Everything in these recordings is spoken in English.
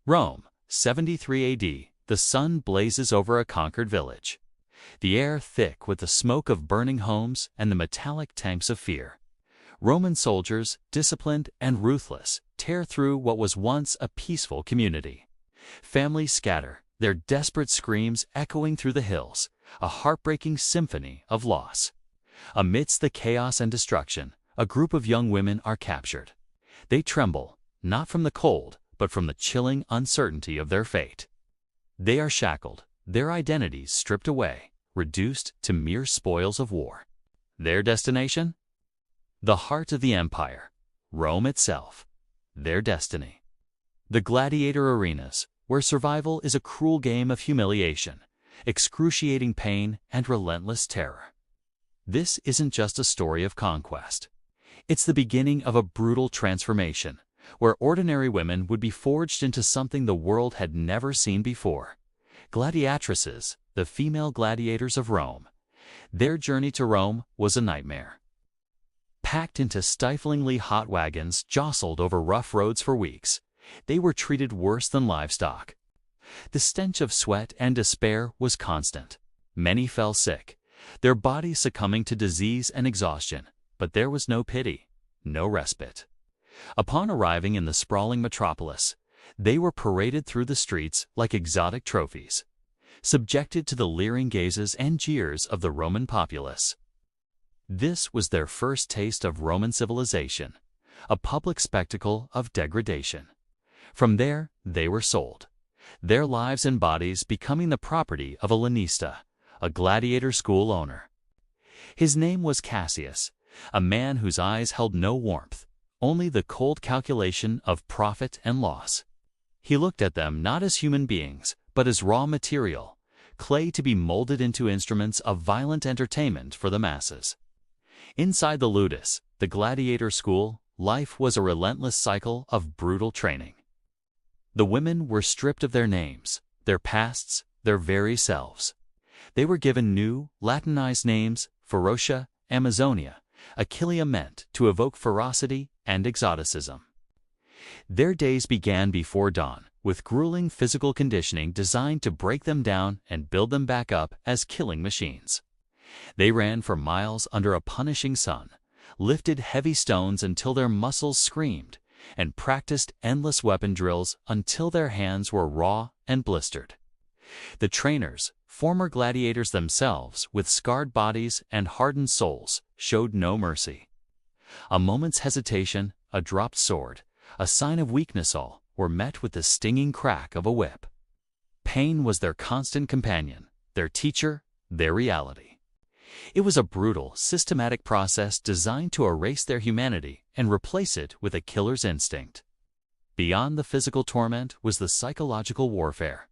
Rome, 73 AD, the sun blazes over a conquered village. The air thick with the smoke of burning homes and the metallic tanks of fear. Roman soldiers, disciplined and ruthless, tear through what was once a peaceful community. Families scatter, their desperate screams echoing through the hills, a heartbreaking symphony of loss. Amidst the chaos and destruction, a group of young women are captured. They tremble, not from the cold, but from the chilling uncertainty of their fate. They are shackled, their identities stripped away, reduced to mere spoils of war. Their destination? The heart of the empire, Rome itself. Their destiny. The gladiator arenas, where survival is a cruel game of humiliation, excruciating pain, and relentless terror. This isn't just a story of conquest. It's the beginning of a brutal transformation, where ordinary women would be forged into something the world had never seen before. Gladiatresses, the female gladiators of Rome. Their journey to Rome was a nightmare. Packed into stiflingly hot wagons jostled over rough roads for weeks, they were treated worse than livestock. The stench of sweat and despair was constant. Many fell sick, their bodies succumbing to disease and exhaustion, but there was no pity, no respite. Upon arriving in the sprawling metropolis, they were paraded through the streets like exotic trophies, subjected to the leering gazes and jeers of the Roman populace. This was their first taste of Roman civilization, a public spectacle of degradation. From there, they were sold, their lives and bodies becoming the property of a lanista, a gladiator school owner. His name was Cassius, a man whose eyes held no warmth, only the cold calculation of profit and loss. He looked at them not as human beings, but as raw material, clay to be molded into instruments of violent entertainment for the masses. Inside the ludus, the gladiator school, life was a relentless cycle of brutal training. The women were stripped of their names, their pasts, their very selves. They were given new, Latinized names, Ferocia, Amazonia, Achillea, meant to evoke ferocity and exoticism. Their days began before dawn, with grueling physical conditioning designed to break them down and build them back up as killing machines. They ran for miles under a punishing sun, lifted heavy stones until their muscles screamed, and practiced endless weapon drills until their hands were raw and blistered. The trainers, former gladiators themselves with scarred bodies and hardened souls, showed no mercy. A moment's hesitation, a dropped sword, a sign of weakness, all were met with the stinging crack of a whip. Pain was their constant companion, their teacher, their reality. It was a brutal, systematic process designed to erase their humanity and replace it with a killer's instinct. Beyond the physical torment was the psychological warfare.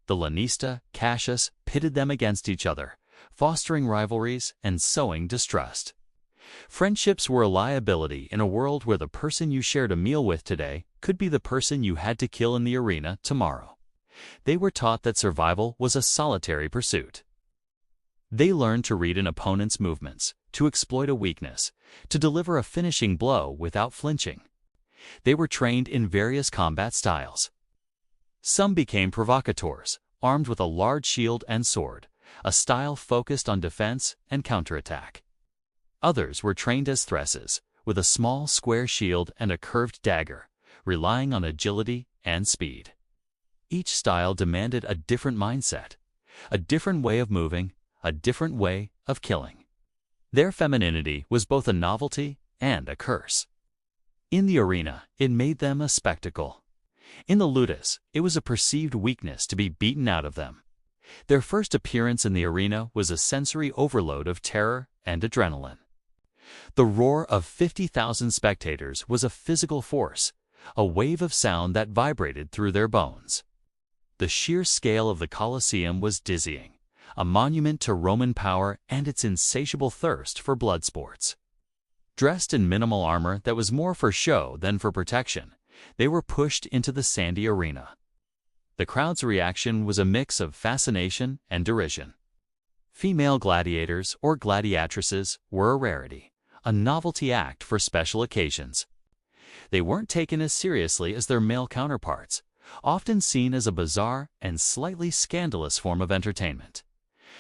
The lanista, Cassius, pitted them against each other, fostering rivalries and sowing distrust. Friendships were a liability in a world where the person you shared a meal with today could be the person you had to kill in the arena tomorrow. They were taught that survival was a solitary pursuit. They learned to read an opponent's movements, to exploit a weakness, to deliver a finishing blow without flinching. They were trained in various combat styles. Some became provocateurs, armed with a large shield and sword, a style focused on defense and counterattack. Others were trained as thresses, with a small square shield and a curved dagger, relying on agility and speed. Each style demanded a different mindset, a different way of moving, a different way of killing. Their femininity was both a novelty and a curse. In the arena, it made them a spectacle. In the ludus, it was a perceived weakness to be beaten out of them. Their first appearance in the arena was a sensory overload of terror and adrenaline. The roar of 50,000 spectators was a physical force, a wave of sound that vibrated through their bones. The sheer scale of the Colosseum was dizzying, a monument to Roman power and its insatiable thirst for blood sports. Dressed in minimal armor that was more for show than for protection, they were pushed into the sandy arena. The crowd's reaction was a mix of fascination and derision. Female gladiators or gladiatresses were a rarity, a novelty act for special occasions. They weren't taken as seriously as their male counterparts, often seen as a bizarre and slightly scandalous form of entertainment.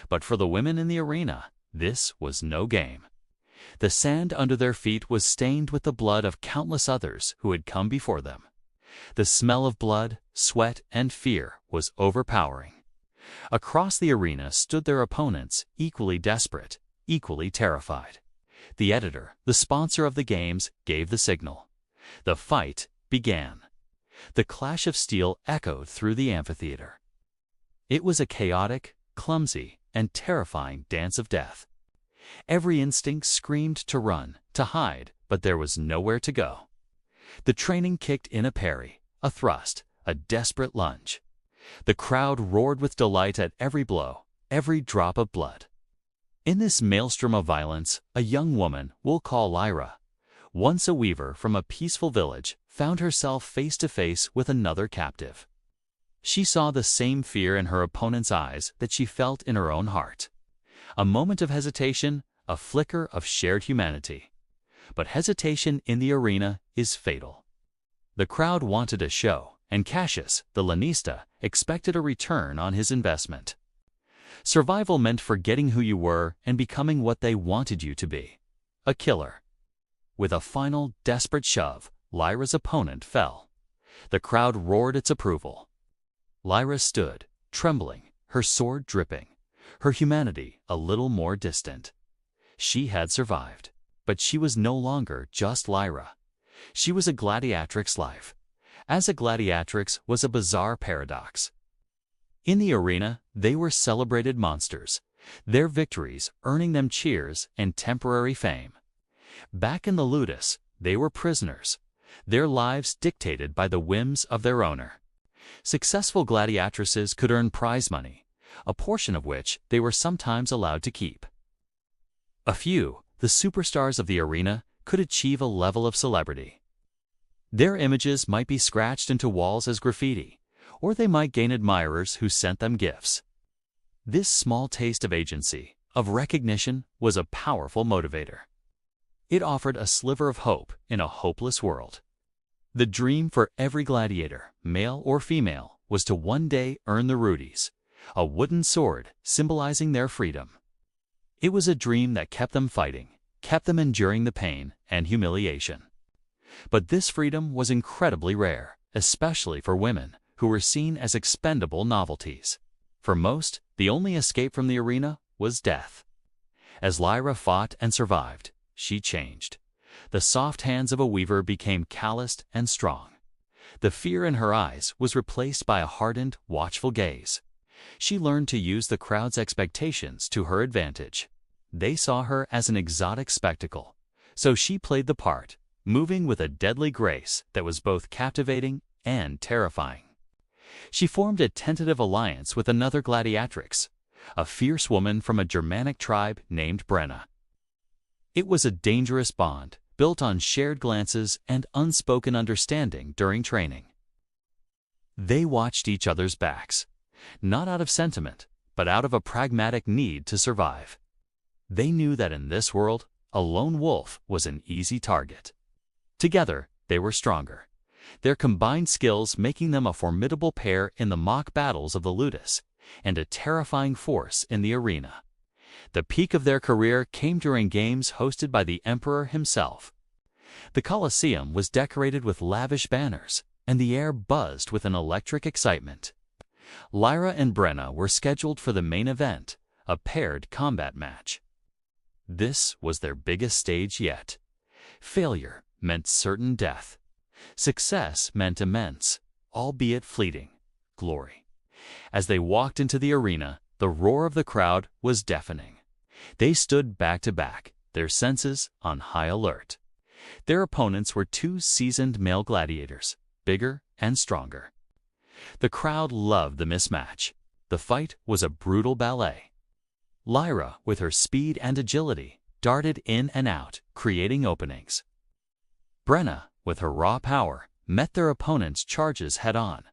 But for the women in the arena, this was no game. The sand under their feet was stained with the blood of countless others who had come before them. The smell of blood, sweat, and fear was overpowering. Across the arena stood their opponents, equally desperate, equally terrified. The editor, the sponsor of the games, gave the signal. The fight began. The clash of steel echoed through the amphitheater. It was a chaotic, clumsy, and terrifying dance of death. Every instinct screamed to run, to hide, but there was nowhere to go. The training kicked in a parry, a thrust, a desperate lunge. The crowd roared with delight at every blow, every drop of blood. In this maelstrom of violence, a young woman, we'll call Lyra, once a weaver from a peaceful village, found herself face to face with another captive. She saw the same fear in her opponent's eyes that she felt in her own heart. A moment of hesitation, a flicker of shared humanity. But hesitation in the arena is fatal. The crowd wanted a show, and Cassius, the lanista, expected a return on his investment. Survival meant forgetting who you were and becoming what they wanted you to be. A killer. With a final, desperate shove, Lyra's opponent fell. The crowd roared its approval. Lyra stood, trembling, her sword dripping, her humanity a little more distant. She had survived, but she was no longer just Lyra. She was a gladiatrix life. As a gladiatrix was a bizarre paradox. In the arena, they were celebrated monsters, their victories earning them cheers and temporary fame. Back in the ludus, they were prisoners, their lives dictated by the whims of their owner. Successful gladiatrices could earn prize money, a portion of which they were sometimes allowed to keep. A few, the superstars of the arena, could achieve a level of celebrity. Their images might be scratched into walls as graffiti, or they might gain admirers who sent them gifts. This small taste of agency, of recognition, was a powerful motivator. It offered a sliver of hope in a hopeless world. The dream for every gladiator, male or female, was to one day earn the rudies, a wooden sword symbolizing their freedom. It was a dream that kept them fighting, kept them enduring the pain and humiliation. But this freedom was incredibly rare, especially for women, who were seen as expendable novelties. For most, the only escape from the arena was death. As Lyra fought and survived, she changed. The soft hands of a weaver became calloused and strong. The fear in her eyes was replaced by a hardened, watchful gaze. She learned to use the crowd's expectations to her advantage. They saw her as an exotic spectacle, so she played the part, moving with a deadly grace that was both captivating and terrifying. She formed a tentative alliance with another gladiatrix, a fierce woman from a Germanic tribe named Brenna. It was a dangerous bond, built on shared glances and unspoken understanding during training. They watched each other's backs, not out of sentiment, but out of a pragmatic need to survive. They knew that in this world, a lone wolf was an easy target. Together, they were stronger, their combined skills making them a formidable pair in the mock battles of the ludus, and a terrifying force in the arena. The peak of their career came during games hosted by the emperor himself. The Colosseum was decorated with lavish banners, and the air buzzed with an electric excitement. Lyra and Brenna were scheduled for the main event, a paired combat match. This was their biggest stage yet. Failure meant certain death. Success meant immense, albeit fleeting, glory. As they walked into the arena, the roar of the crowd was deafening. They stood back to back, their senses on high alert. Their opponents were two seasoned male gladiators, bigger and stronger. The crowd loved the mismatch. The fight was a brutal ballet. Lyra, with her speed and agility, darted in and out, creating openings. Brenna, with her raw power, met their opponents' charges head-on.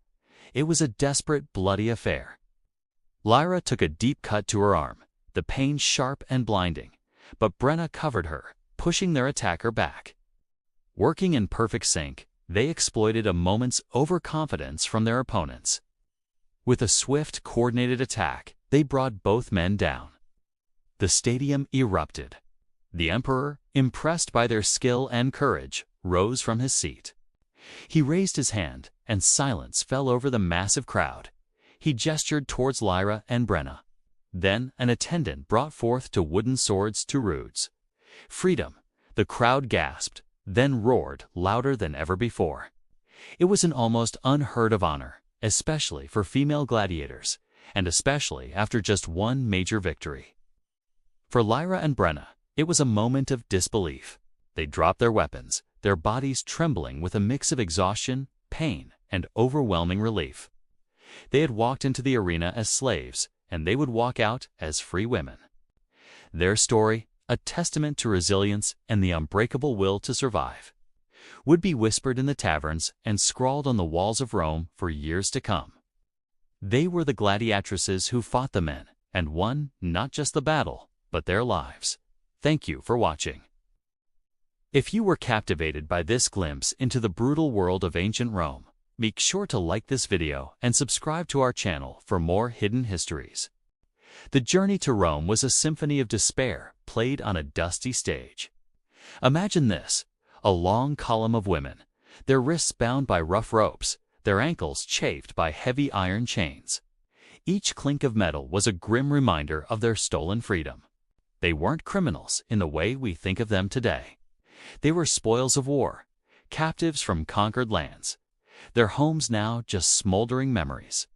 It was a desperate, bloody affair. Lyra took a deep cut to her arm, the pain sharp and blinding, but Brenna covered her, pushing their attacker back. Working in perfect sync, They exploited a moment's overconfidence from their opponents. With a swift, coordinated attack, they brought both men down. The stadium erupted. The emperor, impressed by their skill and courage, rose from his seat. He raised his hand, and silence fell over the massive crowd. He gestured towards Lyra and Brenna. Then an attendant brought forth two wooden swords to Rhodes. Freedom! The crowd gasped, then roared louder than ever before. It was an almost unheard of honor, especially for female gladiators, and especially after just one major victory. For Lyra and Brenna, it was a moment of disbelief. They dropped their weapons, their bodies trembling with a mix of exhaustion, pain, and overwhelming relief. They had walked into the arena as slaves, and they would walk out as free women. Their story, a testament to resilience and the unbreakable will to survive, would be whispered in the taverns and scrawled on the walls of Rome for years to come. They were the gladiatresses who fought the men and won not just the battle, but their lives. Thank you for watching. If you were captivated by this glimpse into the brutal world of ancient Rome, make sure to like this video and subscribe to our channel for more hidden histories. The journey to Rome was a symphony of despair played on a dusty stage. Imagine this: a long column of women, their wrists bound by rough ropes, their ankles chafed by heavy iron chains. Each clink of metal was a grim reminder of their stolen freedom. They weren't criminals in the way we think of them today. They were spoils of war, captives from conquered lands. Their homes now just smoldering memories.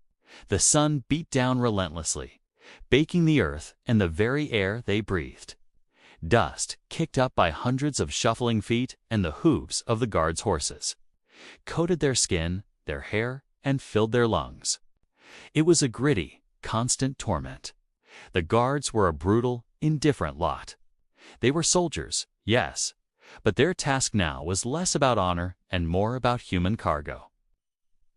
The sun beat down relentlessly, baking the earth and the very air they breathed. Dust, kicked up by hundreds of shuffling feet and the hooves of the guards' horses, coated their skin, their hair, and filled their lungs. It was a gritty, constant torment. The guards were a brutal, indifferent lot. They were soldiers, yes, but their task now was less about honor and more about human cargo.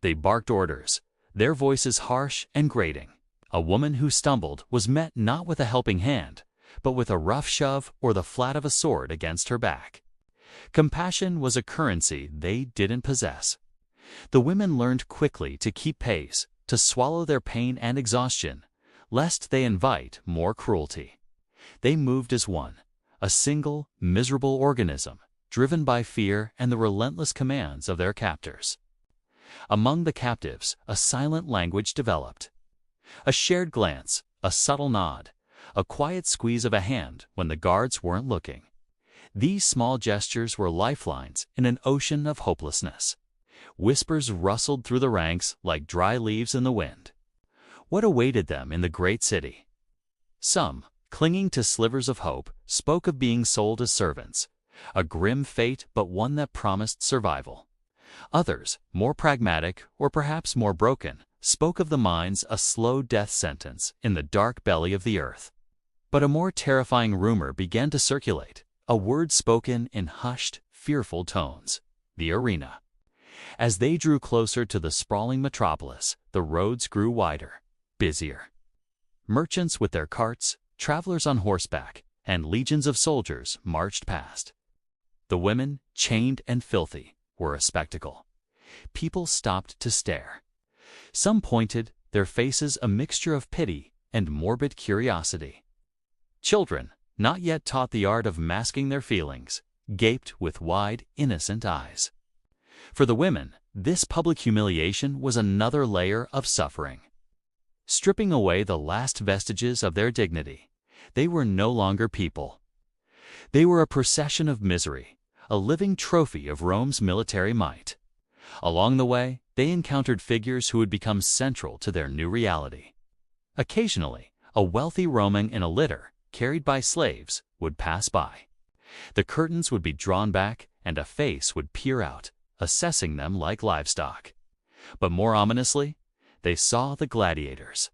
They barked orders, their voices harsh and grating. A woman who stumbled was met not with a helping hand, but with a rough shove or the flat of a sword against her back. Compassion was a currency they didn't possess. The women learned quickly to keep pace, to swallow their pain and exhaustion, lest they invite more cruelty. They moved as one, a single, miserable organism, driven by fear and the relentless commands of their captors. Among the captives, a silent language developed. A shared glance, a subtle nod, a quiet squeeze of a hand when the guards weren't looking. These small gestures were lifelines in an ocean of hopelessness. Whispers rustled through the ranks like dry leaves in the wind. What awaited them in the great city? Some, clinging to slivers of hope, spoke of being sold as servants, a grim fate but one that promised survival. Others, more pragmatic or perhaps more broken, spoke of the mines, a slow death sentence in the dark belly of the earth. But a more terrifying rumor began to circulate, a word spoken in hushed, fearful tones: the arena. As they drew closer to the sprawling metropolis, the roads grew wider, busier. Merchants with their carts, travelers on horseback, and legions of soldiers marched past. The women, chained and filthy, were a spectacle. People stopped to stare. Some pointed, their faces a mixture of pity and morbid curiosity. Children, not yet taught the art of masking their feelings, gaped with wide, innocent eyes. For the women, this public humiliation was another layer of suffering. Stripping away the last vestiges of their dignity, they were no longer people. They were a procession of misery, a living trophy of Rome's military might. Along the way, they encountered figures who would become central to their new reality. Occasionally, a wealthy Roman in a litter, carried by slaves, would pass by. The curtains would be drawn back, and a face would peer out, assessing them like livestock. But more ominously, they saw the gladiators.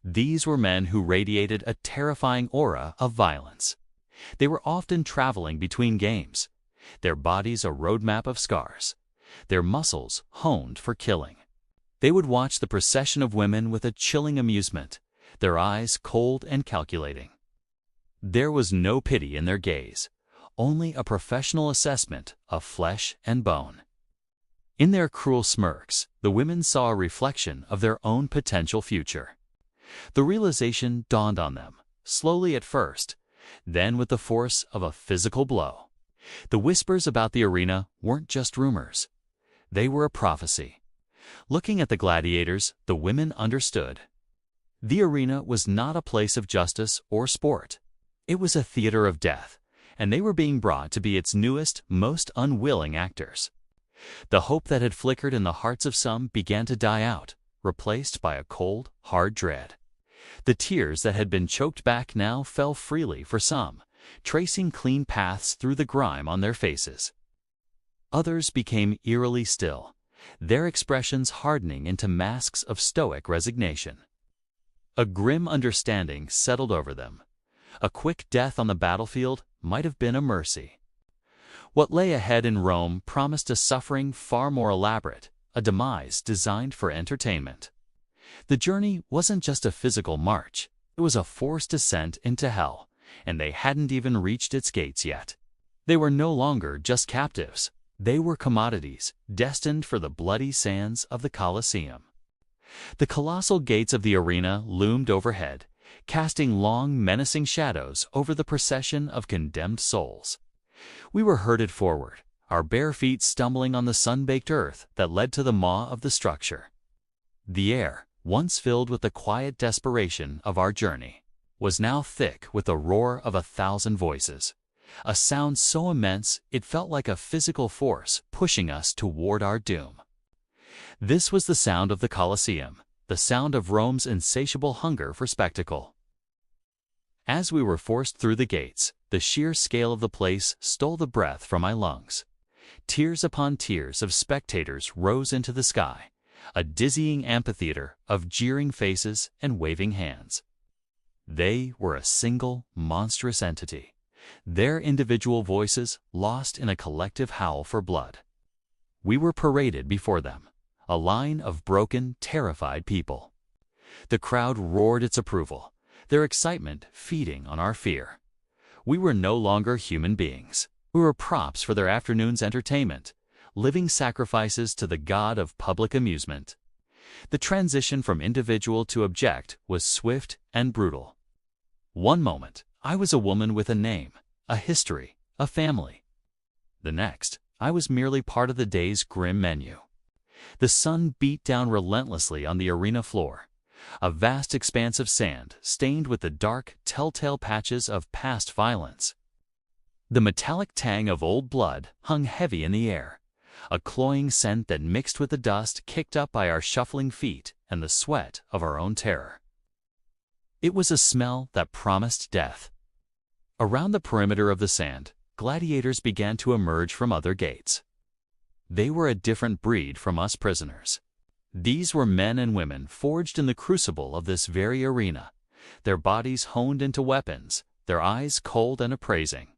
These were men who radiated a terrifying aura of violence. They were often traveling between games, their bodies a roadmap of scars, their muscles honed for killing. They would watch the procession of women with a chilling amusement, their eyes cold and calculating. There was no pity in their gaze, only a professional assessment of flesh and bone. In their cruel smirks, the women saw a reflection of their own potential future. The realization dawned on them, slowly at first, then with the force of a physical blow. The whispers about the arena weren't just rumors. They were a prophecy. Looking at the gladiators, the women understood. The arena was not a place of justice or sport. It was a theater of death, and they were being brought to be its newest, most unwilling actors. The hope that had flickered in the hearts of some began to die out, replaced by a cold, hard dread. The tears that had been choked back now fell freely for some, tracing clean paths through the grime on their faces. Others became eerily still, their expressions hardening into masks of stoic resignation. A grim understanding settled over them. A quick death on the battlefield might have been a mercy. What lay ahead in Rome promised a suffering far more elaborate, a demise designed for entertainment. The journey wasn't just a physical march, it was a forced descent into hell, and they hadn't even reached its gates yet. They were no longer just captives, they were commodities, destined for the bloody sands of the Colosseum. The colossal gates of the arena loomed overhead, casting long, menacing shadows over the procession of condemned souls. We were herded forward, our bare feet stumbling on the sun-baked earth that led to the maw of the structure. The air, once filled with the quiet desperation of our journey, was now thick with the roar of 1,000 voices, a sound so immense it felt like a physical force pushing us toward our doom. This was the sound of the Colosseum, the sound of Rome's insatiable hunger for spectacle. As we were forced through the gates, the sheer scale of the place stole the breath from my lungs. Tiers upon tiers of spectators rose into the sky, a dizzying amphitheater of jeering faces and waving hands. They were a single, monstrous entity, their individual voices lost in a collective howl for blood. We were paraded before them, a line of broken, terrified people. The crowd roared its approval, their excitement feeding on our fear. We were no longer human beings. We were props for their afternoon's entertainment, living sacrifices to the god of public amusement. The transition from individual to object was swift and brutal. One moment, I was a woman with a name, a history, a family. The next, I was merely part of the day's grim menu. The sun beat down relentlessly on the arena floor, a vast expanse of sand stained with the dark, telltale patches of past violence. The metallic tang of old blood hung heavy in the air, a cloying scent that mixed with the dust kicked up by our shuffling feet and the sweat of our own terror. It was a smell that promised death. Around the perimeter of the sand, gladiators began to emerge from other gates. They were a different breed from us prisoners. These were men and women forged in the crucible of this very arena, their bodies honed into weapons, their eyes cold and appraising.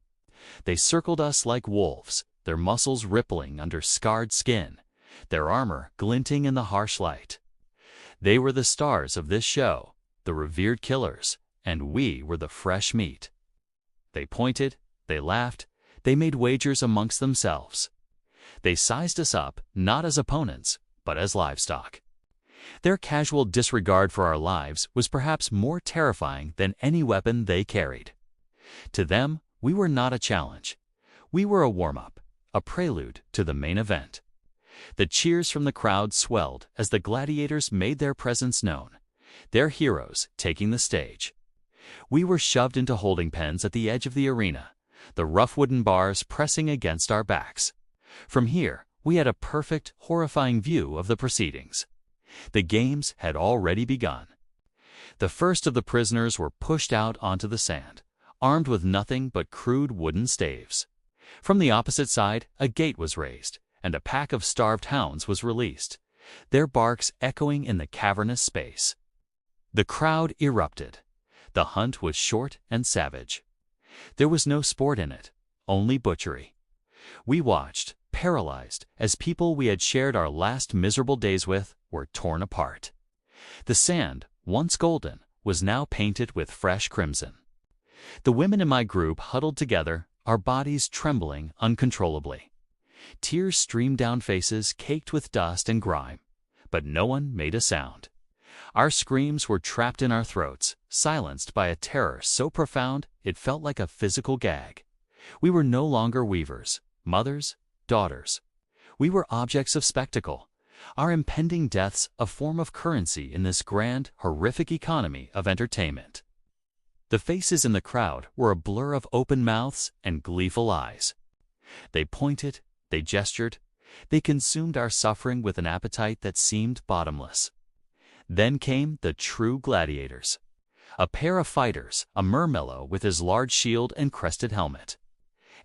They circled us like wolves, their muscles rippling under scarred skin, their armor glinting in the harsh light. They were the stars of this show, the revered killers, and we were the fresh meat. They pointed, they laughed, they made wagers amongst themselves. They sized us up not as opponents, but as livestock. Their casual disregard for our lives was perhaps more terrifying than any weapon they carried. To them, we were not a challenge. We were a warm-up, a prelude to the main event. The cheers from the crowd swelled as the gladiators made their presence known, their heroes taking the stage. We were shoved into holding pens at the edge of the arena, the rough wooden bars pressing against our backs. From here, we had a perfect, horrifying view of the proceedings. The games had already begun. The first of the prisoners were pushed out onto the sand, armed with nothing but crude wooden staves. From the opposite side, a gate was raised, and a pack of starved hounds was released, their barks echoing in the cavernous space. The crowd erupted. The hunt was short and savage. There was no sport in it, only butchery. We watched, paralyzed, as people we had shared our last miserable days with were torn apart. The sand, once golden, was now painted with fresh crimson. The women in my group huddled together, our bodies trembling uncontrollably. Tears streamed down faces caked with dust and grime, but no one made a sound. Our screams were trapped in our throats, silenced by a terror so profound it felt like a physical gag. We were no longer weavers, mothers, daughters. We were objects of spectacle, our impending deaths a form of currency in this grand, horrific economy of entertainment. The faces in the crowd were a blur of open mouths and gleeful eyes. They pointed, they gestured, they consumed our suffering with an appetite that seemed bottomless. Then came the true gladiators. A pair of fighters, a Murmello with his large shield and crested helmet,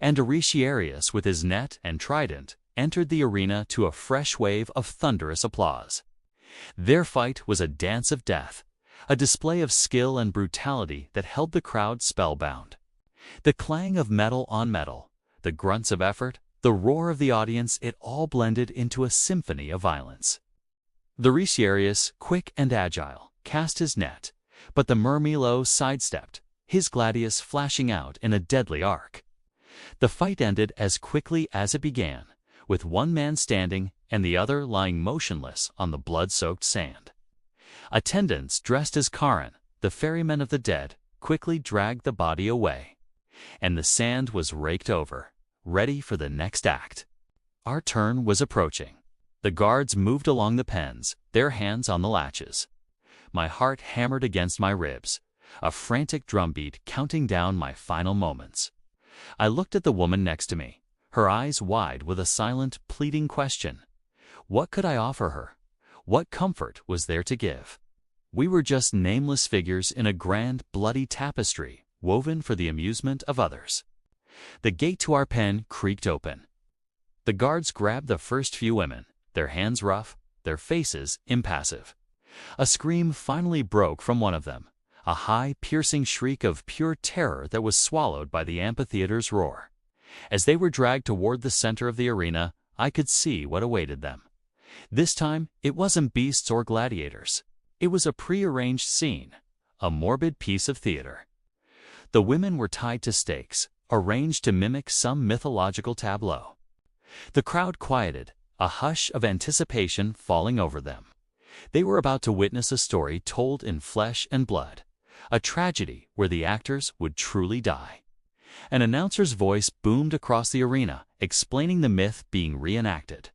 and Auriciarius with his net and trident, entered the arena to a fresh wave of thunderous applause. Their fight was a dance of death, a display of skill and brutality that held the crowd spellbound. The clang of metal on metal, the grunts of effort, the roar of the audience, it all blended into a symphony of violence. The Auriciarius, quick and agile, cast his net, but the Murmello sidestepped, his gladius flashing out in a deadly arc. The fight ended as quickly as it began, with one man standing and the other lying motionless on the blood-soaked sand. Attendants dressed as Charon, the ferryman of the dead, quickly dragged the body away, and the sand was raked over, ready for the next act. Our turn was approaching. The guards moved along the pens, their hands on the latches. My heart hammered against my ribs, a frantic drumbeat counting down my final moments. I looked at the woman next to me, her eyes wide with a silent, pleading question. What could I offer her? What comfort was there to give? We were just nameless figures in a grand, bloody tapestry woven for the amusement of others. The gate to our pen creaked open. The guards grabbed the first few women, their hands rough, their faces impassive. A scream finally broke from one of them, a high, piercing shriek of pure terror that was swallowed by the amphitheater's roar. As they were dragged toward the center of the arena, I could see what awaited them. This time, it wasn't beasts or gladiators. It was a prearranged scene, a morbid piece of theater. The women were tied to stakes, arranged to mimic some mythological tableau. The crowd quieted, a hush of anticipation falling over them. They were about to witness a story told in flesh and blood, a tragedy where the actors would truly die. An announcer's voice boomed across the arena, explaining the myth being reenacted.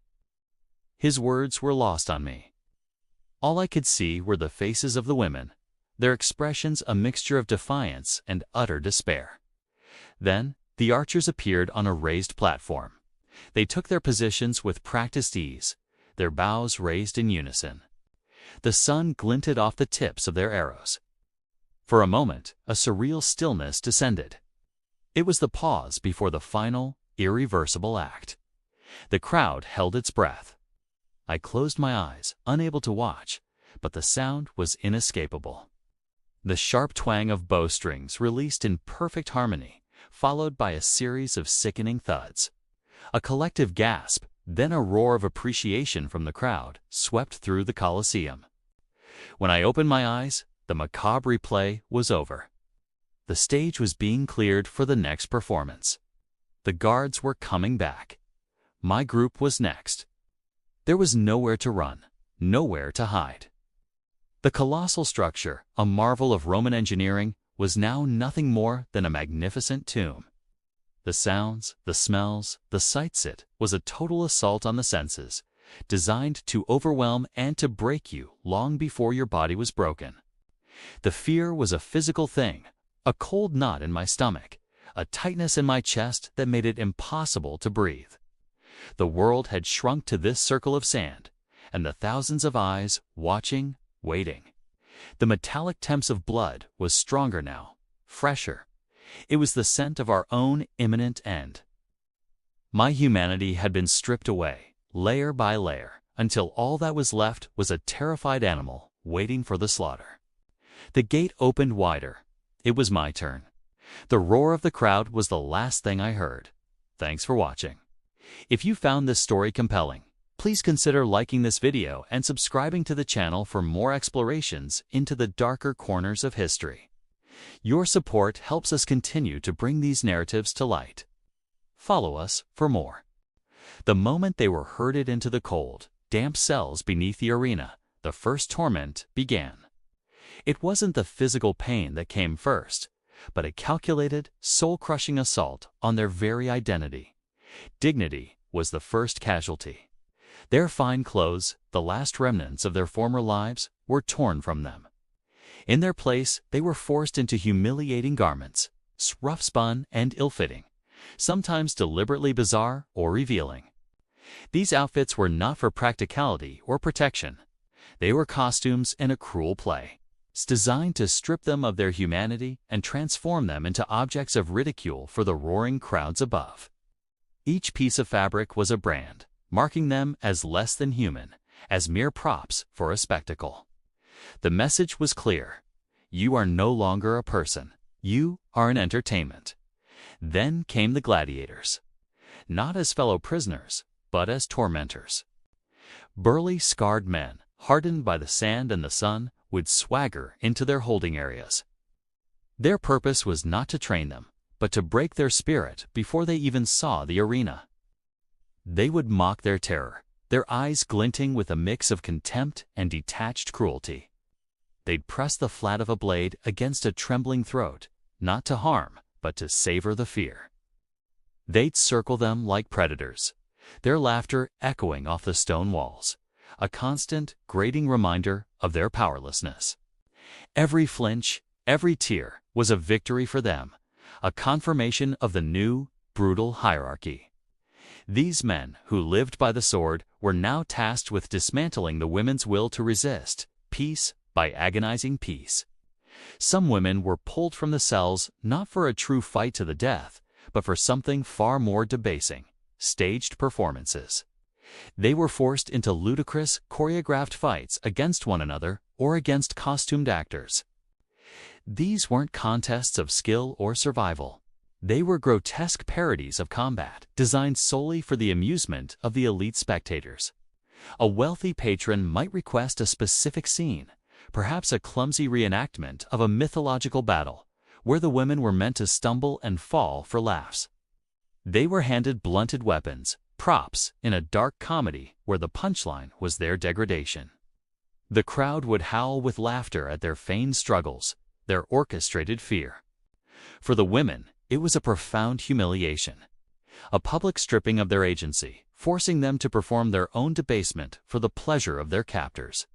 His words were lost on me. All I could see were the faces of the women, their expressions a mixture of defiance and utter despair. Then, the archers appeared on a raised platform. They took their positions with practiced ease, their bows raised in unison. The sun glinted off the tips of their arrows. For a moment, a surreal stillness descended. It was the pause before the final, irreversible act. The crowd held its breath. I closed my eyes, unable to watch, but the sound was inescapable. The sharp twang of bowstrings released in perfect harmony, followed by a series of sickening thuds. A collective gasp, then a roar of appreciation from the crowd, swept through the Colosseum. When I opened my eyes, the macabre replay was over. The stage was being cleared for the next performance. The guards were coming back. My group was next. There was nowhere to run, nowhere to hide. The colossal structure, a marvel of Roman engineering, was now nothing more than a magnificent tomb. The sounds, the smells, the sights, it was a total assault on the senses, designed to overwhelm and to break you long before your body was broken. The fear was a physical thing, a cold knot in my stomach, a tightness in my chest that made it impossible to breathe. The world had shrunk to this circle of sand, and the thousands of eyes watching, waiting. The metallic temps of blood was stronger now, fresher. It was the scent of our own imminent end. My humanity had been stripped away, layer by layer, until all that was left was a terrified animal waiting for the slaughter. The gate opened wider. It was my turn. The roar of the crowd was the last thing I heard. Thanks for watching. If you found this story compelling, please consider liking this video and subscribing to the channel for more explorations into the darker corners of history. Your support helps us continue to bring these narratives to light. Follow us for more. The moment they were herded into the cold, damp cells beneath the arena, the first torment began. It wasn't the physical pain that came first, but a calculated, soul-crushing assault on their very identity. Dignity was the first casualty. Their fine clothes, the last remnants of their former lives, were torn from them. In their place, they were forced into humiliating garments, rough-spun and ill-fitting, sometimes deliberately bizarre or revealing. These outfits were not for practicality or protection. They were costumes in a cruel play, designed to strip them of their humanity and transform them into objects of ridicule for the roaring crowds above. Each piece of fabric was a brand, marking them as less than human, as mere props for a spectacle. The message was clear. You are no longer a person. You are an entertainment. Then came the gladiators, not as fellow prisoners, but as tormentors. Burly, scarred men, hardened by the sand and the sun, would swagger into their holding areas. Their purpose was not to train them, but to break their spirit before they even saw the arena. They would mock their terror, their eyes glinting with a mix of contempt and detached cruelty. They'd press the flat of a blade against a trembling throat, not to harm, but to savor the fear. They'd circle them like predators, their laughter echoing off the stone walls, a constant, grating reminder of their powerlessness. Every flinch, every tear was a victory for them, a confirmation of the new, brutal hierarchy. These men, who lived by the sword, were now tasked with dismantling the women's will to resist, piece by agonizing piece. Some women were pulled from the cells not for a true fight to the death, but for something far more debasing: staged performances. They were forced into ludicrous, choreographed fights against one another or against costumed actors. These weren't contests of skill or survival. They were grotesque parodies of combat, designed solely for the amusement of the elite spectators. A wealthy patron might request a specific scene, perhaps a clumsy reenactment of a mythological battle, where the women were meant to stumble and fall for laughs. They were handed blunted weapons, props, in a dark comedy where the punchline was their degradation. The crowd would howl with laughter at their feigned struggles, their orchestrated fear. For the women, it was a profound humiliation, a public stripping of their agency, forcing them to perform their own debasement for the pleasure of their captors.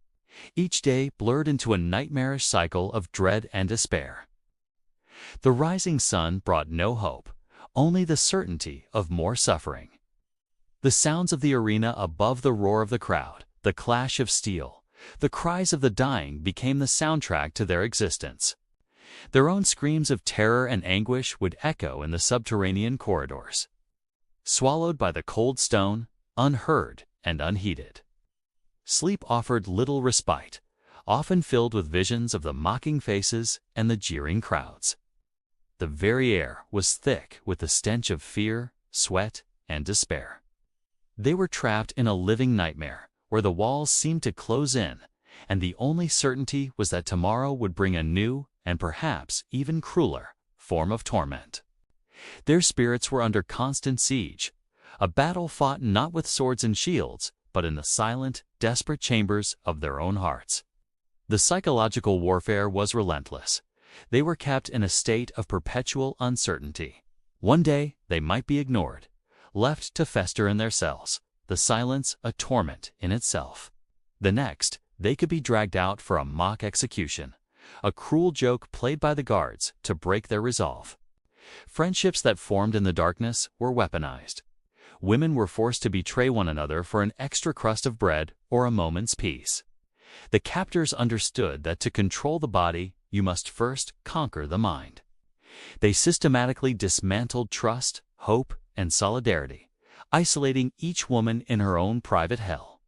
Each day blurred into a nightmarish cycle of dread and despair. The rising sun brought no hope, only the certainty of more suffering. The sounds of the arena above the roar of the crowd, the clash of steel, the cries of the dying became the soundtrack to their existence. Their own screams of terror and anguish would echo in the subterranean corridors, swallowed by the cold stone, unheard and unheeded. Sleep offered little respite, often filled with visions of the mocking faces and the jeering crowds. The very air was thick with the stench of fear, sweat, and despair. They were trapped in a living nightmare, where the walls seemed to close in, and the only certainty was that tomorrow would bring a new, and perhaps even crueler, form of torment. Their spirits were under constant siege, a battle fought not with swords and shields, but in the silent, desperate chambers of their own hearts. The psychological warfare was relentless. They were kept in a state of perpetual uncertainty. One day they might be ignored, left to fester in their cells, the silence a torment in itself. The next, they could be dragged out for a mock execution, a cruel joke played by the guards to break their resolve. Friendships that formed in the darkness were weaponized. Women were forced to betray one another for an extra crust of bread or a moment's peace. The captors understood that to control the body, you must first conquer the mind. They systematically dismantled trust, hope, and solidarity, isolating each woman in her own private hell.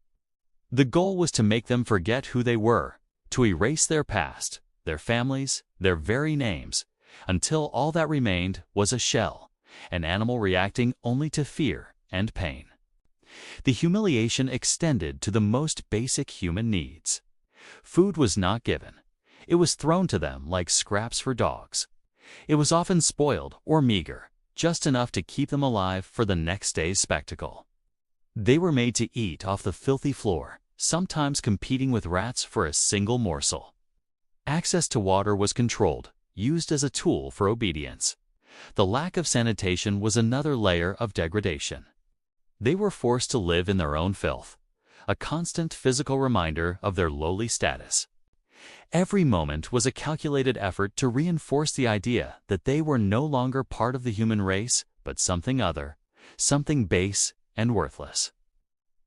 The goal was to make them forget who they were, to erase their past, their families, their very names, until all that remained was a shell, an animal reacting only to fear and pain. The humiliation extended to the most basic human needs. Food was not given. It was thrown to them like scraps for dogs. It was often spoiled or meager, just enough to keep them alive for the next day's spectacle. They were made to eat off the filthy floor, sometimes competing with rats for a single morsel. Access to water was controlled, used as a tool for obedience. The lack of sanitation was another layer of degradation. They were forced to live in their own filth, a constant physical reminder of their lowly status. Every moment was a calculated effort to reinforce the idea that they were no longer part of the human race, but something other, something base and worthless,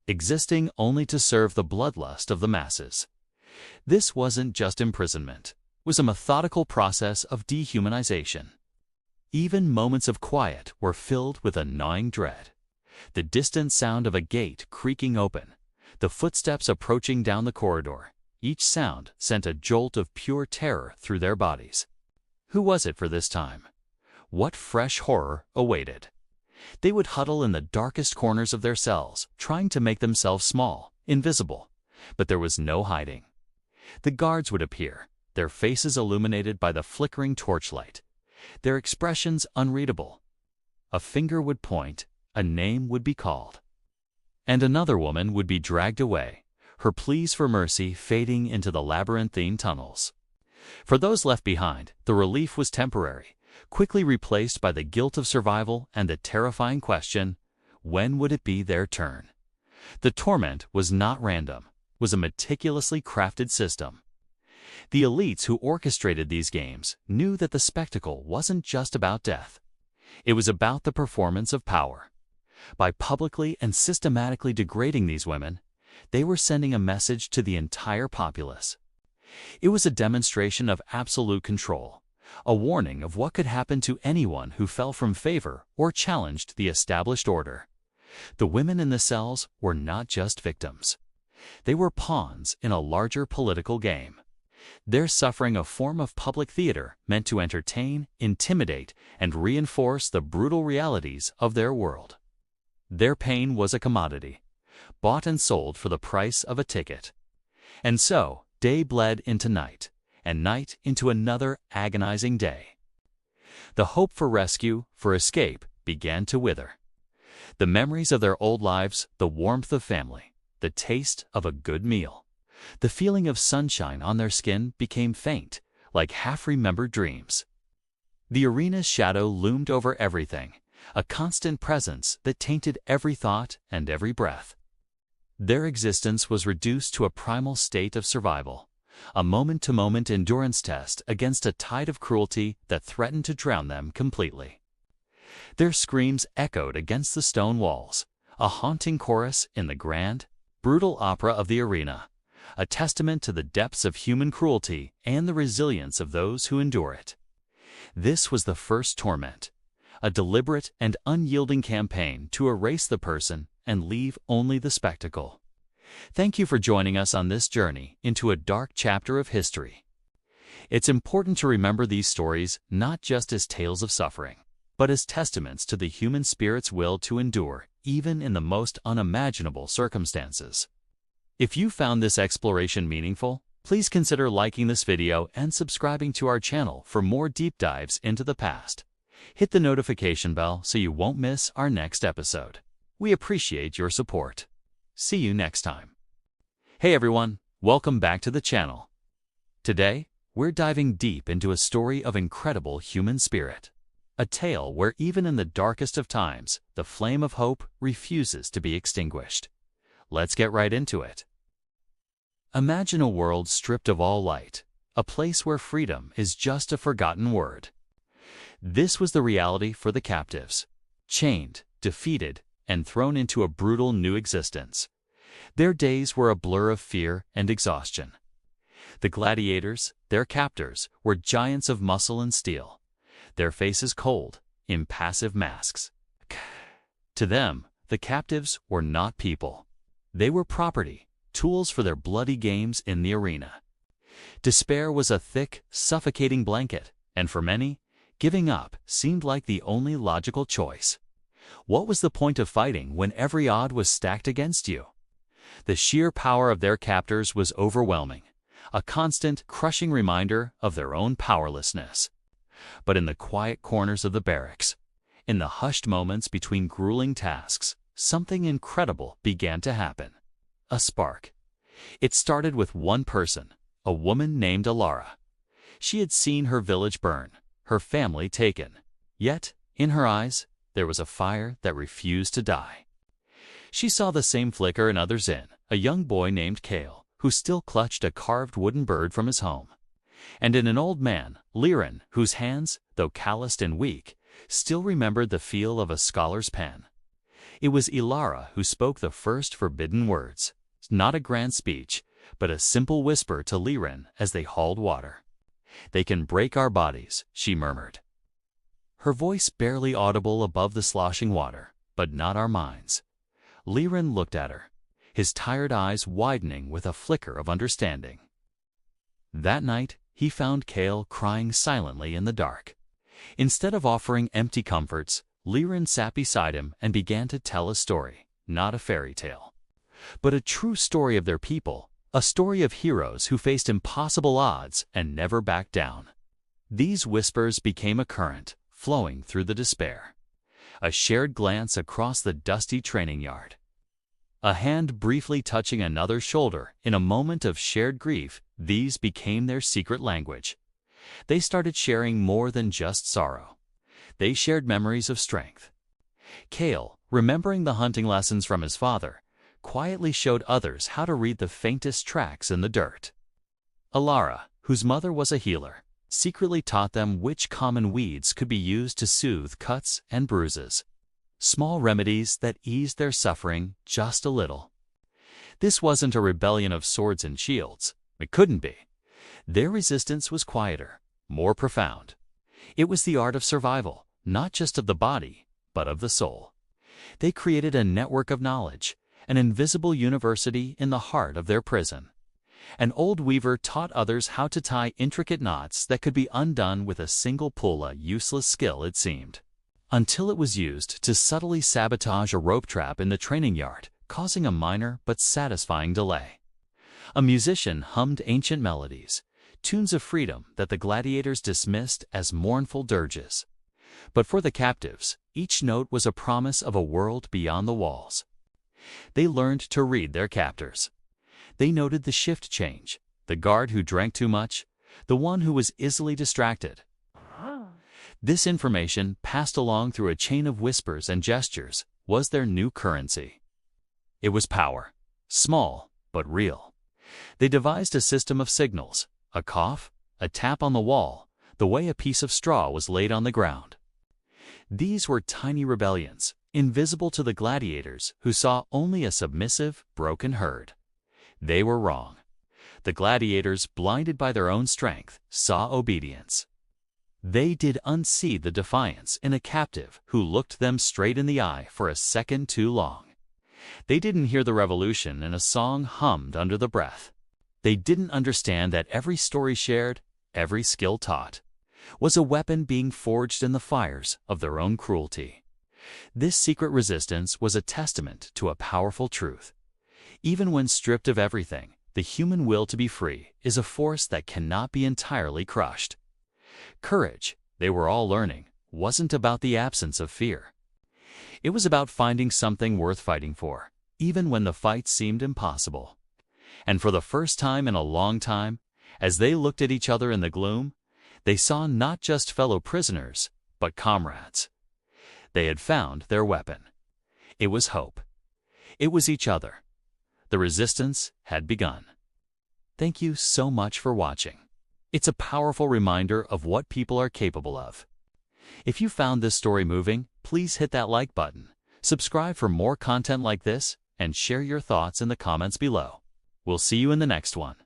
existing only to serve the bloodlust of the masses. This wasn't just imprisonment, it was a methodical process of dehumanization. Even moments of quiet were filled with a gnawing dread. The distant sound of a gate creaking open, the footsteps approaching down the corridor, each sound sent a jolt of pure terror through their bodies. Who was it for this time? What fresh horror awaited? They would huddle in the darkest corners of their cells, trying to make themselves small, invisible, but there was no hiding. The guards would appear, their faces illuminated by the flickering torchlight, their expressions unreadable. A finger would point, a name would be called, and another woman would be dragged away, her pleas for mercy fading into the labyrinthine tunnels. For those left behind, the relief was temporary, quickly replaced by the guilt of survival and the terrifying question, when would it be their turn? The torment was not random, was a meticulously crafted system. The elites who orchestrated these games knew that the spectacle wasn't just about death. It was about the performance of power. By publicly and systematically degrading these women, they were sending a message to the entire populace. It was a demonstration of absolute control, a warning of what could happen to anyone who fell from favor or challenged the established order. The women in the cells were not just victims. They were pawns in a larger political game. Their suffering a form of public theater meant to entertain, intimidate, and reinforce the brutal realities of their world. Their pain was a commodity, bought and sold for the price of a ticket. And so, day bled into night, and night into another agonizing day. The hope for rescue, for escape, began to wither. The memories of their old lives, the warmth of family, the taste of a good meal, the feeling of sunshine on their skin became faint, like half-remembered dreams. The arena's shadow loomed over everything, a constant presence that tainted every thought and every breath. Their existence was reduced to a primal state of survival, a moment-to-moment endurance test against a tide of cruelty that threatened to drown them completely. Their screams echoed against the stone walls, a haunting chorus in the grand, brutal opera of the arena, a testament to the depths of human cruelty and the resilience of those who endure it. This was the first torment, a deliberate and unyielding campaign to erase the person and leave only the spectacle. Thank you for joining us on this journey into a dark chapter of history. It's important to remember these stories not just as tales of suffering, but as testaments to the human spirit's will to endure even in the most unimaginable circumstances. If you found this exploration meaningful, please consider liking this video and subscribing to our channel for more deep dives into the past. Hit the notification bell so you won't miss our next episode. We appreciate your support. See you next time. Hey everyone, welcome back to the channel. Today, we're diving deep into a story of incredible human spirit. A tale where even in the darkest of times, the flame of hope refuses to be extinguished. Let's get right into it. Imagine a world stripped of all light, a place where freedom is just a forgotten word. This was the reality for the captives, chained, defeated, and thrown into a brutal new existence. Their days were a blur of fear and exhaustion. The gladiators, their captors, were giants of muscle and steel, their faces cold, impassive masks. To them, the captives were not people. They were property, tools for their bloody games in the arena. Despair was a thick, suffocating blanket, and for many, giving up seemed like the only logical choice. What was the point of fighting when every odd was stacked against you? The sheer power of their captors was overwhelming, a constant, crushing reminder of their own powerlessness. But in the quiet corners of the barracks, in the hushed moments between grueling tasks, something incredible began to happen. A spark. It started with one person, a woman named Alara. She had seen her village burn, her family taken. Yet, in her eyes, there was a fire that refused to die. She saw the same flicker in others in a young boy named Kale, who still clutched a carved wooden bird from his home, and in an old man, Liren, whose hands, though calloused and weak, still remembered the feel of a scholar's pen. It was Ilara who spoke the first forbidden words, not a grand speech, but a simple whisper to Liren as they hauled water. "They can break our bodies," she murmured. Her voice barely audible above the sloshing water, but not our minds. Liren looked at her, his tired eyes widening with a flicker of understanding. That night, he found Kale crying silently in the dark. Instead of offering empty comforts, Liren sat beside him and began to tell a story, not a fairy tale, but a true story of their people, a story of heroes who faced impossible odds and never backed down. These whispers became a current, flowing through the despair. A shared glance across the dusty training yard. A hand briefly touching another's shoulder in a moment of shared grief, these became their secret language. They started sharing more than just sorrow. They shared memories of strength. Kale, remembering the hunting lessons from his father, quietly showed others how to read the faintest tracks in the dirt. Alara, whose mother was a healer, secretly taught them which common weeds could be used to soothe cuts and bruises. Small remedies that eased their suffering just a little. This wasn't a rebellion of swords and shields. It couldn't be. Their resistance was quieter, more profound. It was the art of survival, not just of the body, but of the soul. They created a network of knowledge, an invisible university in the heart of their prison. An old weaver taught others how to tie intricate knots that could be undone with a single pull, a useless skill it seemed, until it was used to subtly sabotage a rope trap in the training yard, causing a minor but satisfying delay. A musician hummed ancient melodies, tunes of freedom that the gladiators dismissed as mournful dirges. But for the captives, each note was a promise of a world beyond the walls. They learned to read their captors. They noted the shift change, the guard who drank too much, the one who was easily distracted. This information, passed along through a chain of whispers and gestures, was their new currency. It was power, small but real. They devised a system of signals, a cough, a tap on the wall, the way a piece of straw was laid on the ground. These were tiny rebellions, invisible to the gladiators who saw only a submissive, broken herd. They were wrong. The gladiators, blinded by their own strength, saw obedience. They did unseat the defiance in a captive who looked them straight in the eye for a second too long. They didn't hear the revolution in a song hummed under the breath. They didn't understand that every story shared, every skill taught, was a weapon being forged in the fires of their own cruelty. This secret resistance was a testament to a powerful truth. Even when stripped of everything, the human will to be free is a force that cannot be entirely crushed. Courage, they were all learning, wasn't about the absence of fear. It was about finding something worth fighting for, even when the fight seemed impossible. And for the first time in a long time, as they looked at each other in the gloom, they saw not just fellow prisoners, but comrades. They had found their weapon. It was hope. It was each other. The resistance had begun. Thank you so much for watching. It's a powerful reminder of what people are capable of. If you found this story moving, please hit that like button, subscribe for more content like this, and share your thoughts in the comments below. We'll see you in the next one.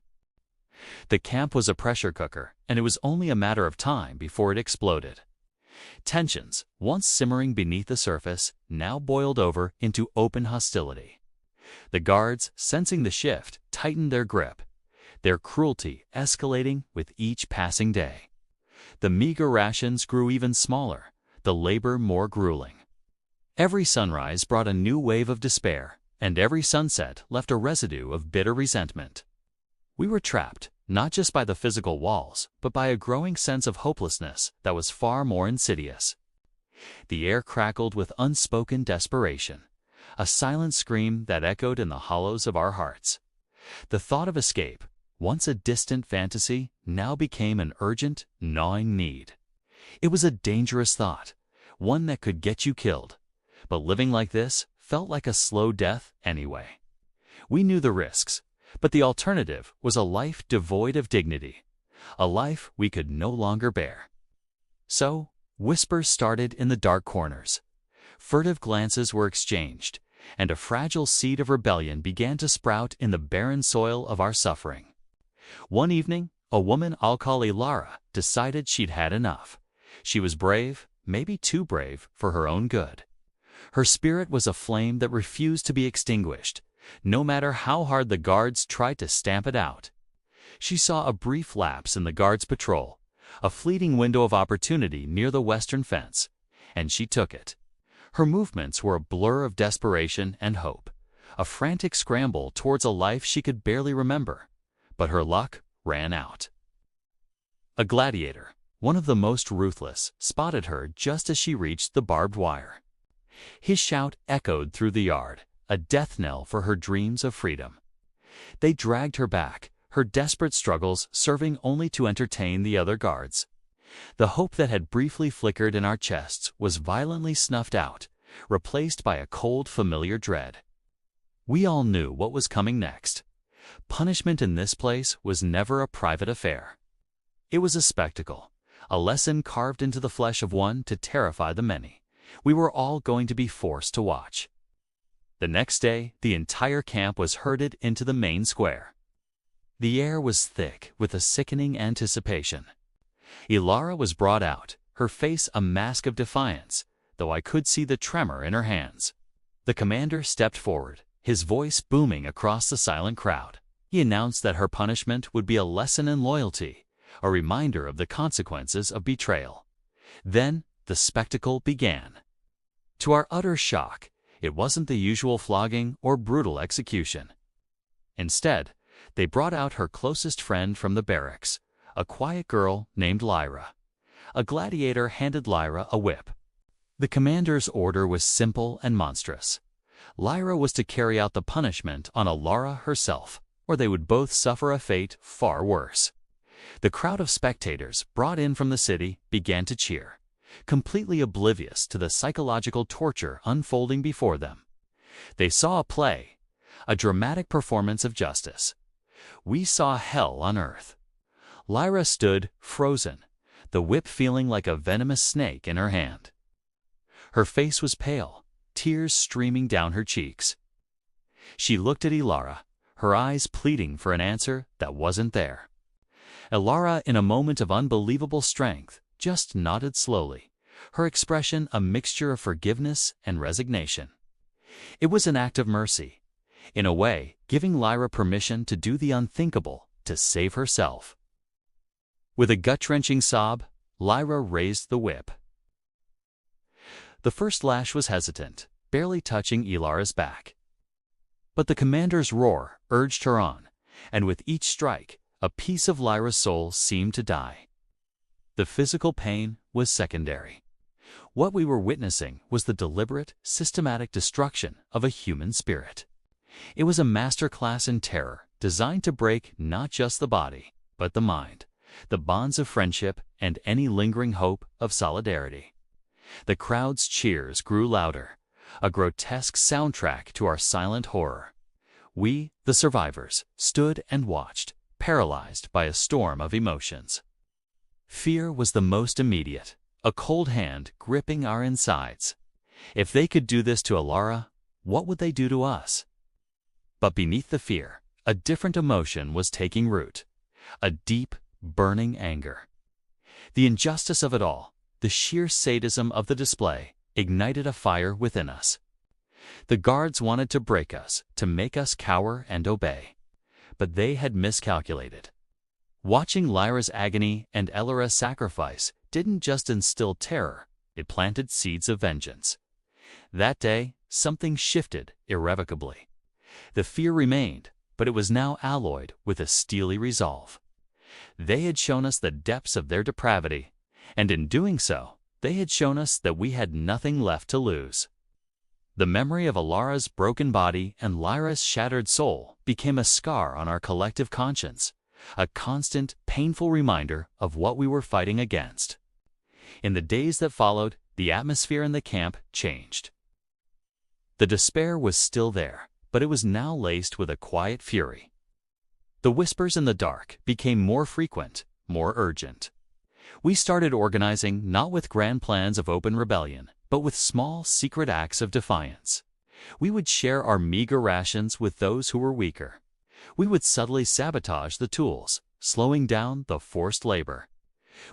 The camp was a pressure cooker, and it was only a matter of time before it exploded. Tensions, once simmering beneath the surface, now boiled over into open hostility. The guards, sensing the shift, tightened their grip, their cruelty escalating with each passing day. The meager rations grew even smaller, the labor more grueling. Every sunrise brought a new wave of despair, and every sunset left a residue of bitter resentment. We were trapped, not just by the physical walls, but by a growing sense of hopelessness that was far more insidious. The air crackled with unspoken desperation, a silent scream that echoed in the hollows of our hearts. The thought of escape, once a distant fantasy, now became an urgent, gnawing need. It was a dangerous thought, one that could get you killed, but living like this felt like a slow death anyway. We knew the risks, but the alternative was a life devoid of dignity, a life we could no longer bear. So, whispers started in the dark corners. Furtive glances were exchanged, and a fragile seed of rebellion began to sprout in the barren soil of our suffering. One evening, a woman I'll call Ilara decided she'd had enough. She was brave, maybe too brave, for her own good. Her spirit was a flame that refused to be extinguished, no matter how hard the guards tried to stamp it out. She saw a brief lapse in the guards' patrol, a fleeting window of opportunity near the western fence, and she took it. Her movements were a blur of desperation and hope, a frantic scramble towards a life she could barely remember. But her luck ran out. A gladiator, one of the most ruthless, spotted her just as she reached the barbed wire. His shout echoed through the yard, a death knell for her dreams of freedom. They dragged her back, her desperate struggles serving only to entertain the other guards. The hope that had briefly flickered in our chests was violently snuffed out, replaced by a cold, familiar dread. We all knew what was coming next. Punishment in this place was never a private affair. It was a spectacle, a lesson carved into the flesh of one to terrify the many. We were all going to be forced to watch. The next day, the entire camp was herded into the main square. The air was thick with a sickening anticipation. Ilara was brought out, her face a mask of defiance, though I could see the tremor in her hands. The commander stepped forward, his voice booming across the silent crowd. He announced that her punishment would be a lesson in loyalty, a reminder of the consequences of betrayal. Then the spectacle began. To our utter shock, it wasn't the usual flogging or brutal execution. Instead, they brought out her closest friend from the barracks, a quiet girl named Lyra. A gladiator handed Lyra a whip. The commander's order was simple and monstrous. Lyra was to carry out the punishment on Ilara herself, or they would both suffer a fate far worse. The crowd of spectators brought in from the city began to cheer, completely oblivious to the psychological torture unfolding before them. They saw a play, a dramatic performance of justice. We saw hell on earth. Lyra stood, frozen, the whip feeling like a venomous snake in her hand. Her face was pale, tears streaming down her cheeks. She looked at Ilara, her eyes pleading for an answer that wasn't there. Ilara, in a moment of unbelievable strength, just nodded slowly, her expression a mixture of forgiveness and resignation. It was an act of mercy, in a way giving Lyra permission to do the unthinkable, to save herself. With a gut-wrenching sob, Lyra raised the whip. The first lash was hesitant, barely touching Ilara's back. But the commander's roar urged her on, and with each strike, a piece of Lyra's soul seemed to die. The physical pain was secondary. What we were witnessing was the deliberate, systematic destruction of a human spirit. It was a masterclass in terror, designed to break not just the body, but the mind, the bonds of friendship, and any lingering hope of solidarity. The crowd's cheers grew louder, a grotesque soundtrack to our silent horror. We, the survivors, stood and watched, paralyzed by a storm of emotions. Fear was the most immediate, a cold hand gripping our insides. If they could do this to Ilara, what would they do to us? But beneath the fear, a different emotion was taking root, a deep, burning anger. The injustice of it all, the sheer sadism of the display, ignited a fire within us. The guards wanted to break us, to make us cower and obey. But they had miscalculated. Watching Lyra's agony and Ilara's sacrifice didn't just instill terror, it planted seeds of vengeance. That day, something shifted irrevocably. The fear remained, but it was now alloyed with a steely resolve. They had shown us the depths of their depravity, and in doing so, they had shown us that we had nothing left to lose. The memory of Alara's broken body and Lyra's shattered soul became a scar on our collective conscience, a constant, painful reminder of what we were fighting against. In the days that followed, the atmosphere in the camp changed. The despair was still there, but it was now laced with a quiet fury. The whispers in the dark became more frequent, more urgent. We started organizing not with grand plans of open rebellion, but with small, secret acts of defiance. We would share our meager rations with those who were weaker. We would subtly sabotage the tools, slowing down the forced labor.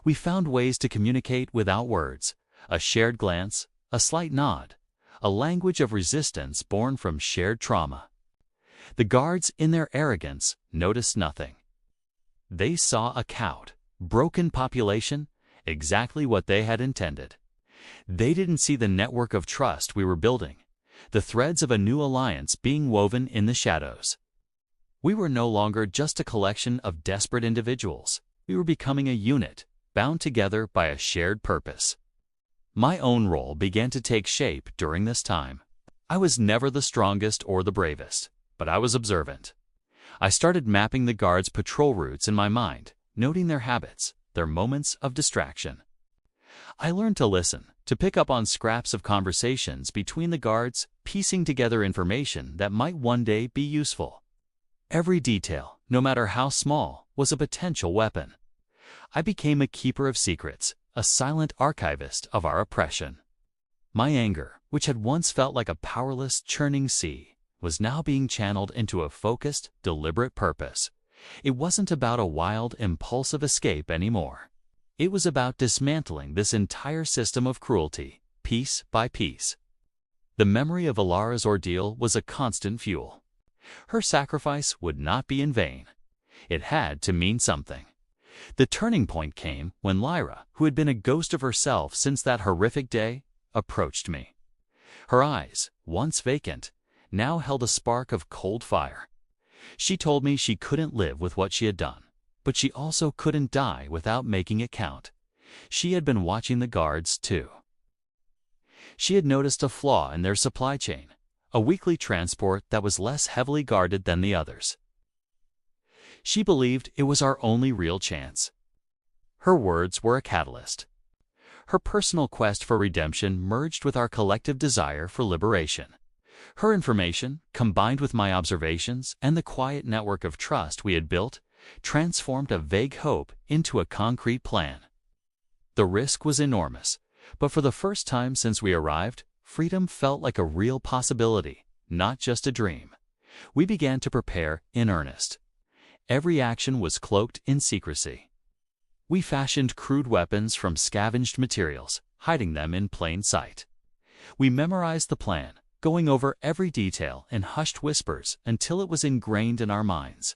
We found ways to communicate without words, a shared glance, a slight nod, a language of resistance born from shared trauma. The guards, in their arrogance, noticed nothing. They saw a cowed, broken population, exactly what they had intended. They didn't see the network of trust we were building, the threads of a new alliance being woven in the shadows. We were no longer just a collection of desperate individuals. We were becoming a unit, bound together by a shared purpose. My own role began to take shape during this time. I was never the strongest or the bravest, but I was observant. I started mapping the guards' patrol routes in my mind, noting their habits, their moments of distraction. I learned to listen, to pick up on scraps of conversations between the guards, piecing together information that might one day be useful. Every detail, no matter how small, was a potential weapon. I became a keeper of secrets, a silent archivist of our oppression. My anger, which had once felt like a powerless, churning sea, was now being channeled into a focused, deliberate purpose. It wasn't about a wild, impulsive escape anymore. It was about dismantling this entire system of cruelty, piece by piece. The memory of Alara's ordeal was a constant fuel. Her sacrifice would not be in vain. It had to mean something. The turning point came when Lyra, who had been a ghost of herself since that horrific day, approached me. Her eyes, once vacant, now held a spark of cold fire. She told me she couldn't live with what she had done, but she also couldn't die without making it count. She had been watching the guards, too. She had noticed a flaw in their supply chain, a weekly transport that was less heavily guarded than the others. She believed it was our only real chance. Her words were a catalyst. Her personal quest for redemption merged with our collective desire for liberation. Her information, combined with my observations and the quiet network of trust we had built, transformed a vague hope into a concrete plan. The risk was enormous, but for the first time since we arrived, freedom felt like a real possibility, not just a dream. We began to prepare in earnest. Every action was cloaked in secrecy. We fashioned crude weapons from scavenged materials, hiding them in plain sight. We memorized the plan, going over every detail in hushed whispers until it was ingrained in our minds.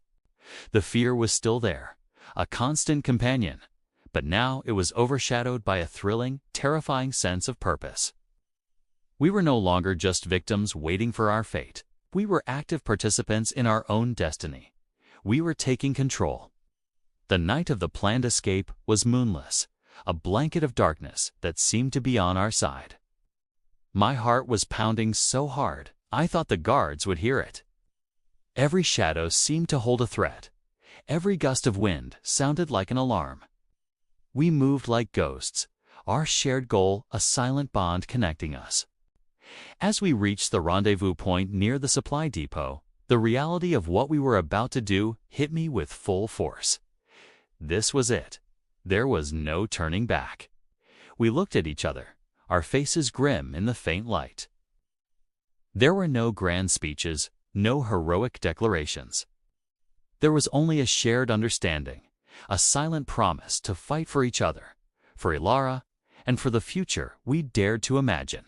The fear was still there, a constant companion, but now it was overshadowed by a thrilling, terrifying sense of purpose. We were no longer just victims waiting for our fate. We were active participants in our own destiny. We were taking control. The night of the planned escape was moonless, a blanket of darkness that seemed to be on our side. My heart was pounding so hard, I thought the guards would hear it. Every shadow seemed to hold a threat. Every gust of wind sounded like an alarm. We moved like ghosts, our shared goal a silent bond connecting us. As we reached the rendezvous point near the supply depot, the reality of what we were about to do hit me with full force. This was it. There was no turning back. We looked at each other, our faces grim in the faint light. There were no grand speeches, no heroic declarations. There was only a shared understanding, a silent promise to fight for each other, for Ilara, and for the future we dared to imagine.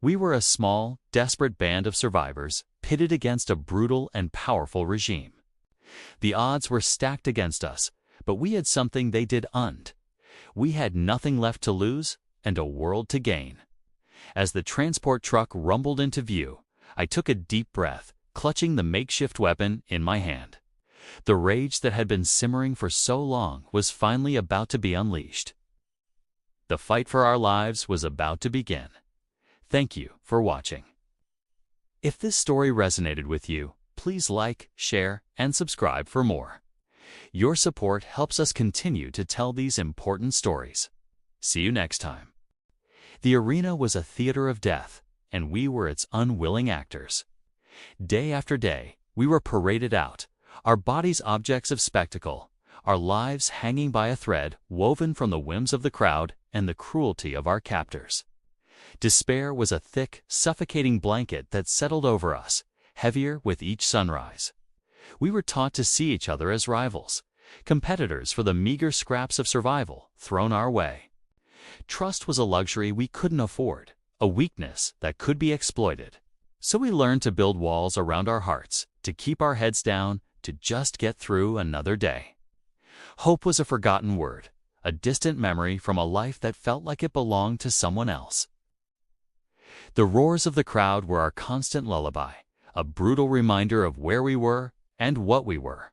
We were a small, desperate band of survivors pitted against a brutal and powerful regime. The odds were stacked against us, but we had something they didn't. We had nothing left to lose and a world to gain. As the transport truck rumbled into view, I took a deep breath, clutching the makeshift weapon in my hand. The rage that had been simmering for so long was finally about to be unleashed. The fight for our lives was about to begin. Thank you for watching. If this story resonated with you, please like, share, and subscribe for more. Your support helps us continue to tell these important stories. See you next time. The arena was a theater of death, and we were its unwilling actors. Day after day, we were paraded out, our bodies objects of spectacle, our lives hanging by a thread woven from the whims of the crowd and the cruelty of our captors. Despair was a thick, suffocating blanket that settled over us, heavier with each sunrise. We were taught to see each other as rivals, competitors for the meager scraps of survival thrown our way. Trust was a luxury we couldn't afford, a weakness that could be exploited. So we learned to build walls around our hearts, to keep our heads down, to just get through another day. Hope was a forgotten word, a distant memory from a life that felt like it belonged to someone else. The roars of the crowd were our constant lullaby, a brutal reminder of where we were and what we were.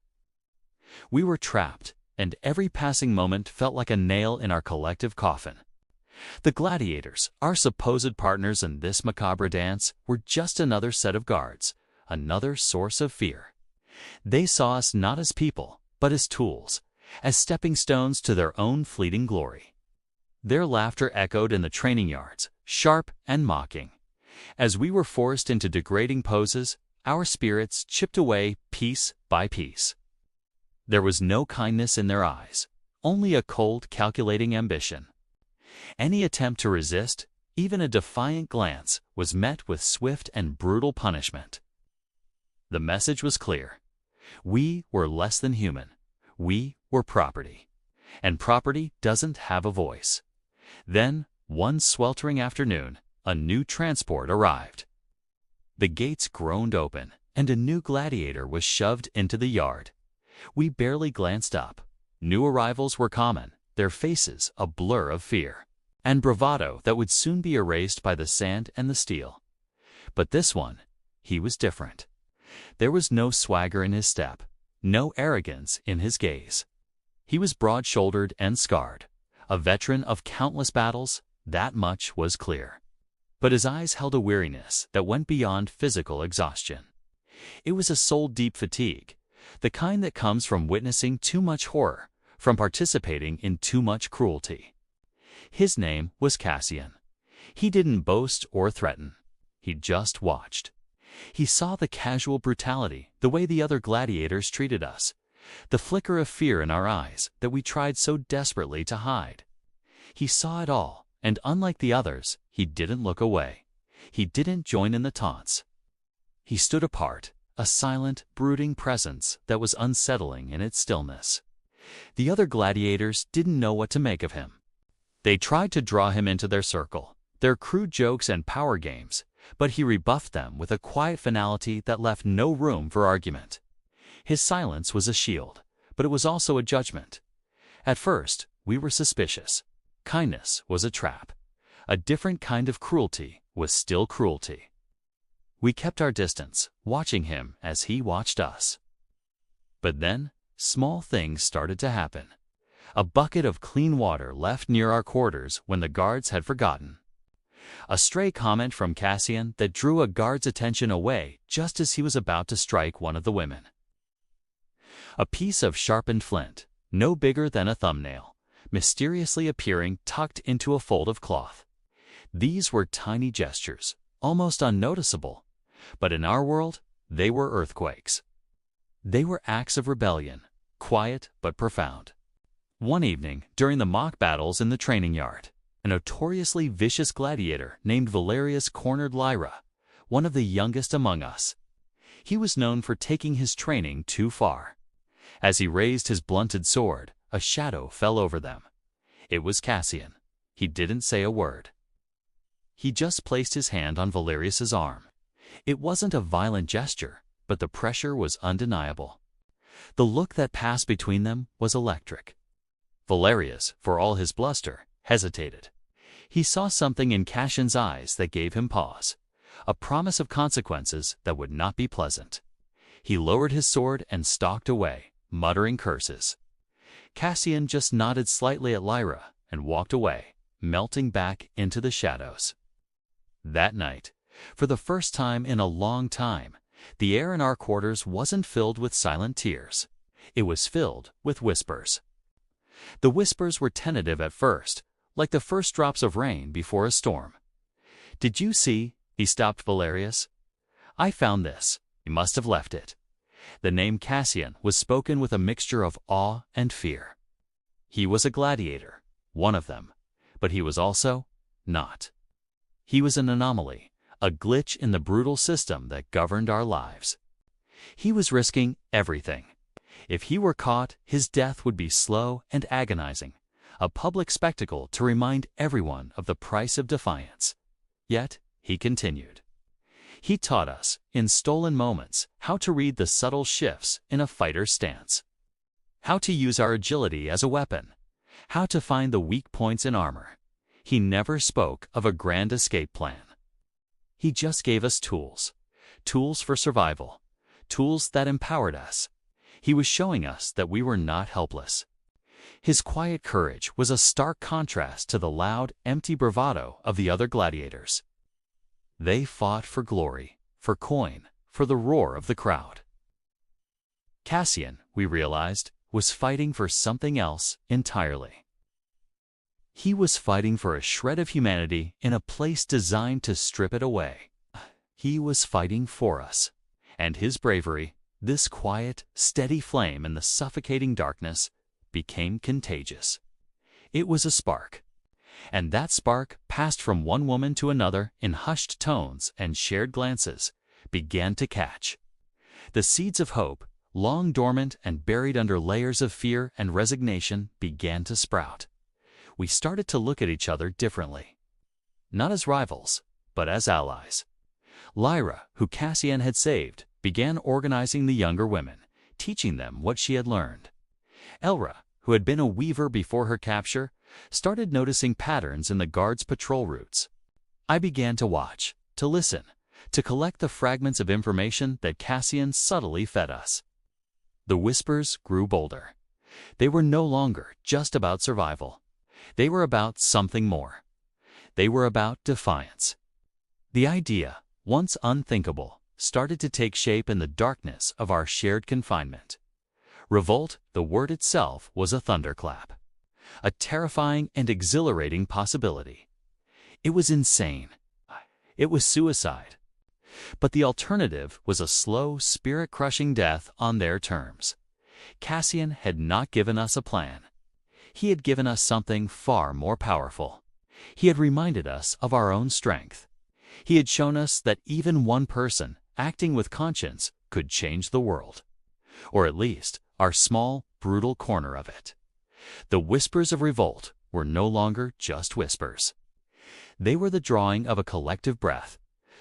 We were trapped, and every passing moment felt like a nail in our collective coffin. The gladiators, our supposed partners in this macabre dance, were just another set of guards, another source of fear. They saw us not as people, but as tools, as stepping stones to their own fleeting glory. Their laughter echoed in the training yards, sharp and mocking. As we were forced into degrading poses, our spirits chipped away piece by piece. There was no kindness in their eyes, only a cold, calculating ambition. Any attempt to resist, even a defiant glance, was met with swift and brutal punishment. The message was clear. We were less than human. We were property. And property doesn't have a voice. Then, one sweltering afternoon, a new transport arrived. The gates groaned open, and a new gladiator was shoved into the yard. We barely glanced up. New arrivals were common, their faces a blur of fear and bravado that would soon be erased by the sand and the steel. But this one, he was different. There was no swagger in his step, no arrogance in his gaze. He was broad-shouldered and scarred, a veteran of countless battles, that much was clear. But his eyes held a weariness that went beyond physical exhaustion. It was a soul-deep fatigue, the kind that comes from witnessing too much horror, from participating in too much cruelty. His name was Cassian. He didn't boast or threaten. He just watched. He saw the casual brutality, the way the other gladiators treated us, the flicker of fear in our eyes that we tried so desperately to hide. He saw it all, and unlike the others, he didn't look away. He didn't join in the taunts. He stood apart, a silent, brooding presence that was unsettling in its stillness. The other gladiators didn't know what to make of him. They tried to draw him into their circle, their crude jokes and power games, but he rebuffed them with a quiet finality that left no room for argument. His silence was a shield, but it was also a judgment. At first, we were suspicious. Kindness was a trap. A different kind of cruelty was still cruelty. We kept our distance, watching him as he watched us. But then, small things started to happen. A bucket of clean water left near our quarters when the guards had forgotten. A stray comment from Cassian that drew a guard's attention away just as he was about to strike one of the women. A piece of sharpened flint, no bigger than a thumbnail, mysteriously appearing tucked into a fold of cloth. These were tiny gestures, almost unnoticeable, but in our world, they were earthquakes. They were acts of rebellion, quiet but profound. One evening, during the mock battles in the training yard, a notoriously vicious gladiator named Valerius cornered Lyra, one of the youngest among us. He was known for taking his training too far. As he raised his blunted sword, a shadow fell over them. It was Cassian. He didn't say a word. He just placed his hand on Valerius's arm. It wasn't a violent gesture, but the pressure was undeniable. The look that passed between them was electric. Valerius, for all his bluster, hesitated. He saw something in Cassian's eyes that gave him pause, a promise of consequences that would not be pleasant. He lowered his sword and stalked away, muttering curses. Cassian just nodded slightly at Lyra and walked away, melting back into the shadows. That night, For the first time in a long time, the air in our quarters wasn't filled with silent tears. It was filled with whispers. The whispers were tentative at first, like the first drops of rain before a storm. "Did you see?" He stopped Valerius. "I found this. You must have left it." The name Cassian was spoken with a mixture of awe and fear. He was a gladiator, one of them, but he was also not. He was an anomaly, a glitch in the brutal system that governed our lives. He was risking everything. If he were caught, his death would be slow and agonizing, a public spectacle to remind everyone of the price of defiance. Yet, he continued. He taught us, in stolen moments, how to read the subtle shifts in a fighter's stance, how to use our agility as a weapon, how to find the weak points in armor. He never spoke of a grand escape plan. He just gave us tools, tools for survival, tools that empowered us. He was showing us that we were not helpless. His quiet courage was a stark contrast to the loud, empty bravado of the other gladiators. They fought for glory, for coin, for the roar of the crowd. Cassian, we realized, was fighting for something else entirely. He was fighting for a shred of humanity in a place designed to strip it away. He was fighting for us, and his bravery, this quiet, steady flame in the suffocating darkness, became contagious. It was a spark, and that spark passed from one woman to another in hushed tones and shared glances, began to catch. The seeds of hope, long dormant and buried under layers of fear and resignation, began to sprout. We started to look at each other differently. Not as rivals, but as allies. Lyra, who Cassian had saved, began organizing the younger women, teaching them what she had learned. Elra, who had been a weaver before her capture, started noticing patterns in the guards' patrol routes. I began to watch, to listen, to collect the fragments of information that Cassian subtly fed us. The whispers grew bolder. They were no longer just about survival. They were about something more. They were about defiance. The idea, once unthinkable, started to take shape in the darkness of our shared confinement. Revolt, the word itself, was a thunderclap, a terrifying and exhilarating possibility. It was insane. It was suicide. But the alternative was a slow, spirit-crushing death on their terms. Cassian had not given us a plan. He had given us something far more powerful. He had reminded us of our own strength. He had shown us that even one person, acting with conscience, could change the world. Or at least, our small, brutal corner of it. The whispers of revolt were no longer just whispers. They were the drawing of a collective breath,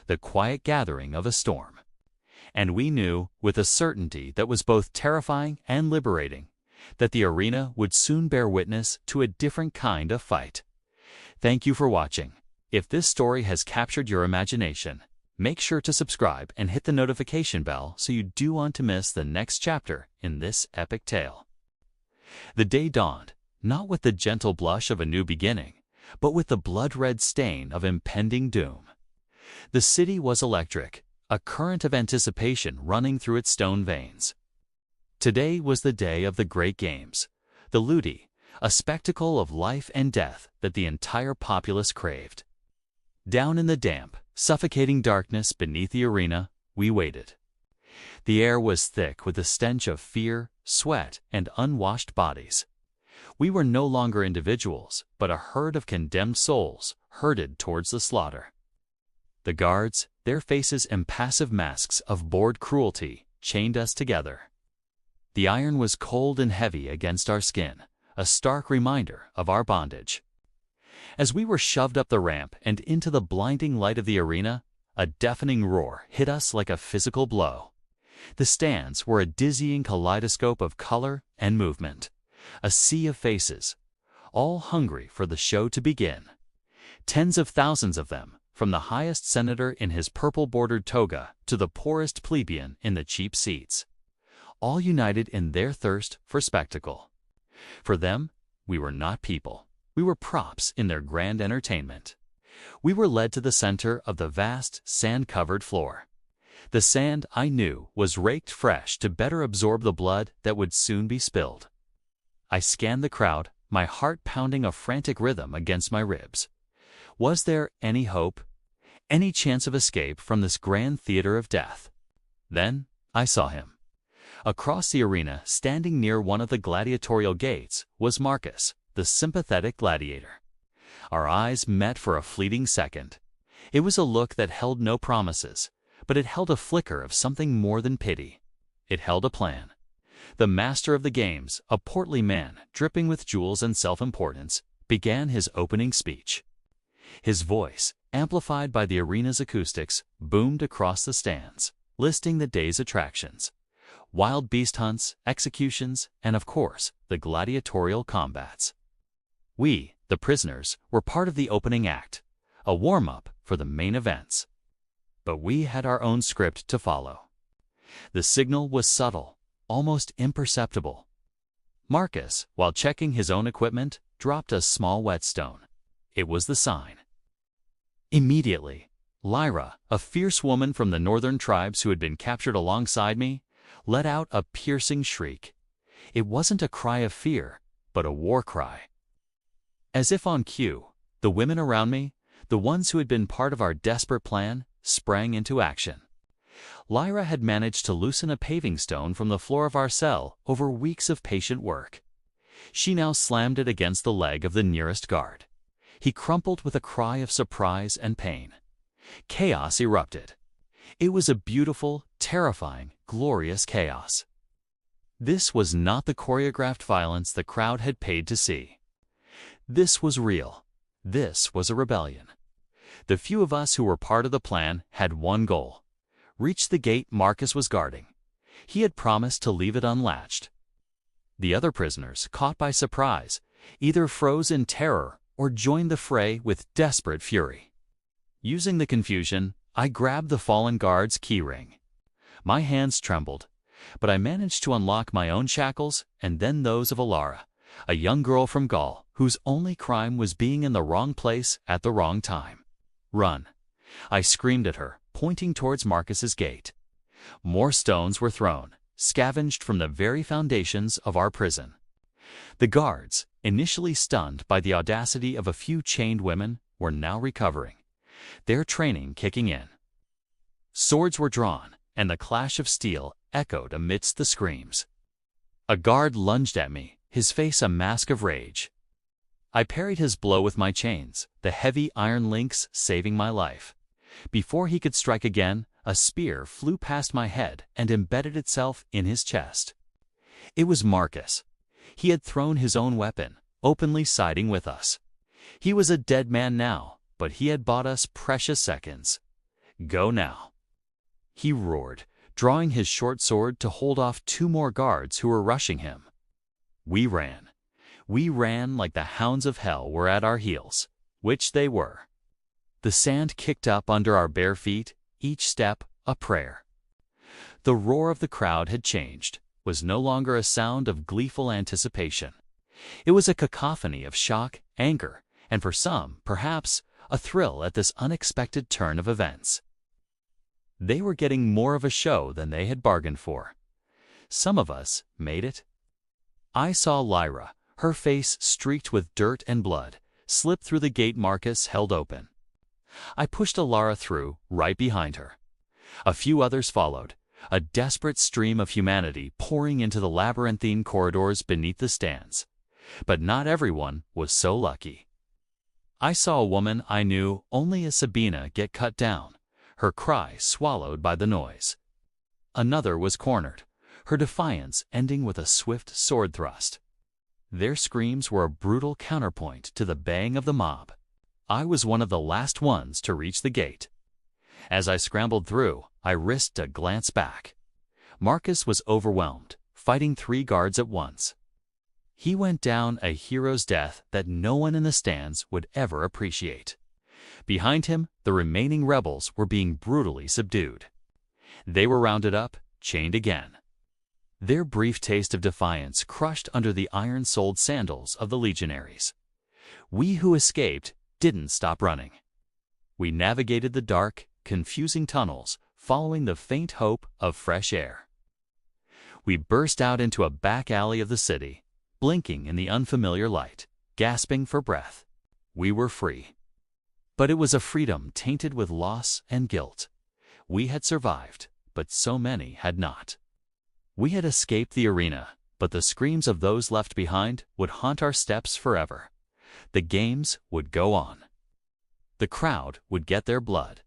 the quiet gathering of a storm. And we knew, with a certainty that was both terrifying and liberating, that the arena would soon bear witness to a different kind of fight. Thank you for watching. If this story has captured your imagination, make sure to subscribe and hit the notification bell so you don't want to miss the next chapter in this epic tale. The day dawned, not with the gentle blush of a new beginning, but with the blood-red stain of impending doom. The city was electric, a current of anticipation running through its stone veins. Today was the day of the great games, the Ludi, a spectacle of life and death that the entire populace craved. Down in the damp, suffocating darkness beneath the arena, we waited. The air was thick with the stench of fear, sweat, and unwashed bodies. We were no longer individuals, but a herd of condemned souls herded towards the slaughter. The guards, their faces impassive masks of bored cruelty, chained us together. The iron was cold and heavy against our skin, a stark reminder of our bondage. As we were shoved up the ramp and into the blinding light of the arena, a deafening roar hit us like a physical blow. The stands were a dizzying kaleidoscope of color and movement, a sea of faces, all hungry for the show to begin. Tens of thousands of them, from the highest senator in his purple-bordered toga to the poorest plebeian in the cheap seats, all united in their thirst for spectacle. For them, we were not people. We were props in their grand entertainment. We were led to the center of the vast, sand-covered floor. The sand, I knew, was raked fresh to better absorb the blood that would soon be spilled. I scanned the crowd, my heart pounding a frantic rhythm against my ribs. Was there any hope? Any chance of escape from this grand theater of death? Then I saw him. Across the arena, standing near one of the gladiatorial gates, was Marcus, the sympathetic gladiator. Our eyes met for a fleeting second. It was a look that held no promises, but it held a flicker of something more than pity. It held a plan. The master of the games, a portly man, dripping with jewels and self-importance, began his opening speech. His voice, amplified by the arena's acoustics, boomed across the stands, listing the day's attractions: wild beast hunts, executions, and of course, the gladiatorial combats. We, the prisoners, were part of the opening act, a warm-up for the main events. But we had our own script to follow. The signal was subtle, almost imperceptible. Marcus, while checking his own equipment, dropped a small whetstone. It was the sign. Immediately, Lyra, a fierce woman from the northern tribes who had been captured alongside me, let out a piercing shriek. It wasn't a cry of fear, but a war cry. As if on cue, the women around me, the ones who had been part of our desperate plan, sprang into action. Lyra had managed to loosen a paving stone from the floor of our cell over weeks of patient work. She now slammed it against the leg of the nearest guard. He crumpled with a cry of surprise and pain. Chaos erupted. It was a beautiful, terrifying, glorious chaos. This was not the choreographed violence the crowd had paid to see. This was real. This was a rebellion. The few of us who were part of the plan had one goal: reach the gate Marcus was guarding. He had promised to leave it unlatched. The other prisoners, caught by surprise, either froze in terror or joined the fray with desperate fury. Using the confusion, I grabbed the fallen guard's keyring. My hands trembled, but I managed to unlock my own shackles and then those of Alara, a young girl from Gaul whose only crime was being in the wrong place at the wrong time. "Run!" I screamed at her, pointing towards Marcus's gate. More stones were thrown, scavenged from the very foundations of our prison. The guards, initially stunned by the audacity of a few chained women, were now recovering, their training kicking in. Swords were drawn, and the clash of steel echoed amidst the screams. A guard lunged at me, his face a mask of rage. I parried his blow with my chains, the heavy iron links saving my life. Before he could strike again, a spear flew past my head and embedded itself in his chest. It was Marcus. He had thrown his own weapon, openly siding with us. He was a dead man now, but he had bought us precious seconds. "Go now," he roared, drawing his short sword to hold off two more guards who were rushing him. We ran. We ran like the hounds of hell were at our heels, which they were. The sand kicked up under our bare feet, each step a prayer. The roar of the crowd had changed, was no longer a sound of gleeful anticipation. It was a cacophony of shock, anger, and for some, perhaps, a thrill at this unexpected turn of events. They were getting more of a show than they had bargained for. Some of us made it. I saw Lyra, her face streaked with dirt and blood, slip through the gate Marcus held open. I pushed Alara through, right behind her. A few others followed, a desperate stream of humanity pouring into the labyrinthine corridors beneath the stands. But not everyone was so lucky. I saw a woman I knew only as Sabina get cut down, her cry swallowed by the noise. Another was cornered, her defiance ending with a swift sword thrust. Their screams were a brutal counterpoint to the baying of the mob. I was one of the last ones to reach the gate. As I scrambled through, I risked a glance back. Marcus was overwhelmed, fighting 3 guards at once. He went down a hero's death that no one in the stands would ever appreciate. Behind him, the remaining rebels were being brutally subdued. They were rounded up, chained again. Their brief taste of defiance crushed under the iron-soled sandals of the legionaries. We who escaped didn't stop running. We navigated the dark, confusing tunnels, following the faint hope of fresh air. We burst out into a back alley of the city, blinking in the unfamiliar light, gasping for breath. We were free. But it was a freedom tainted with loss and guilt. We had survived, but so many had not. We had escaped the arena, but the screams of those left behind would haunt our steps forever. The games would go on. The crowd would get their blood.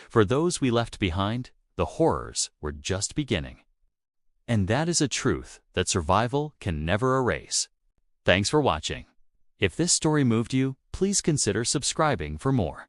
For those we left behind, the horrors were just beginning. And that is a truth that survival can never erase. Thanks for watching. If this story moved you, please consider subscribing for more.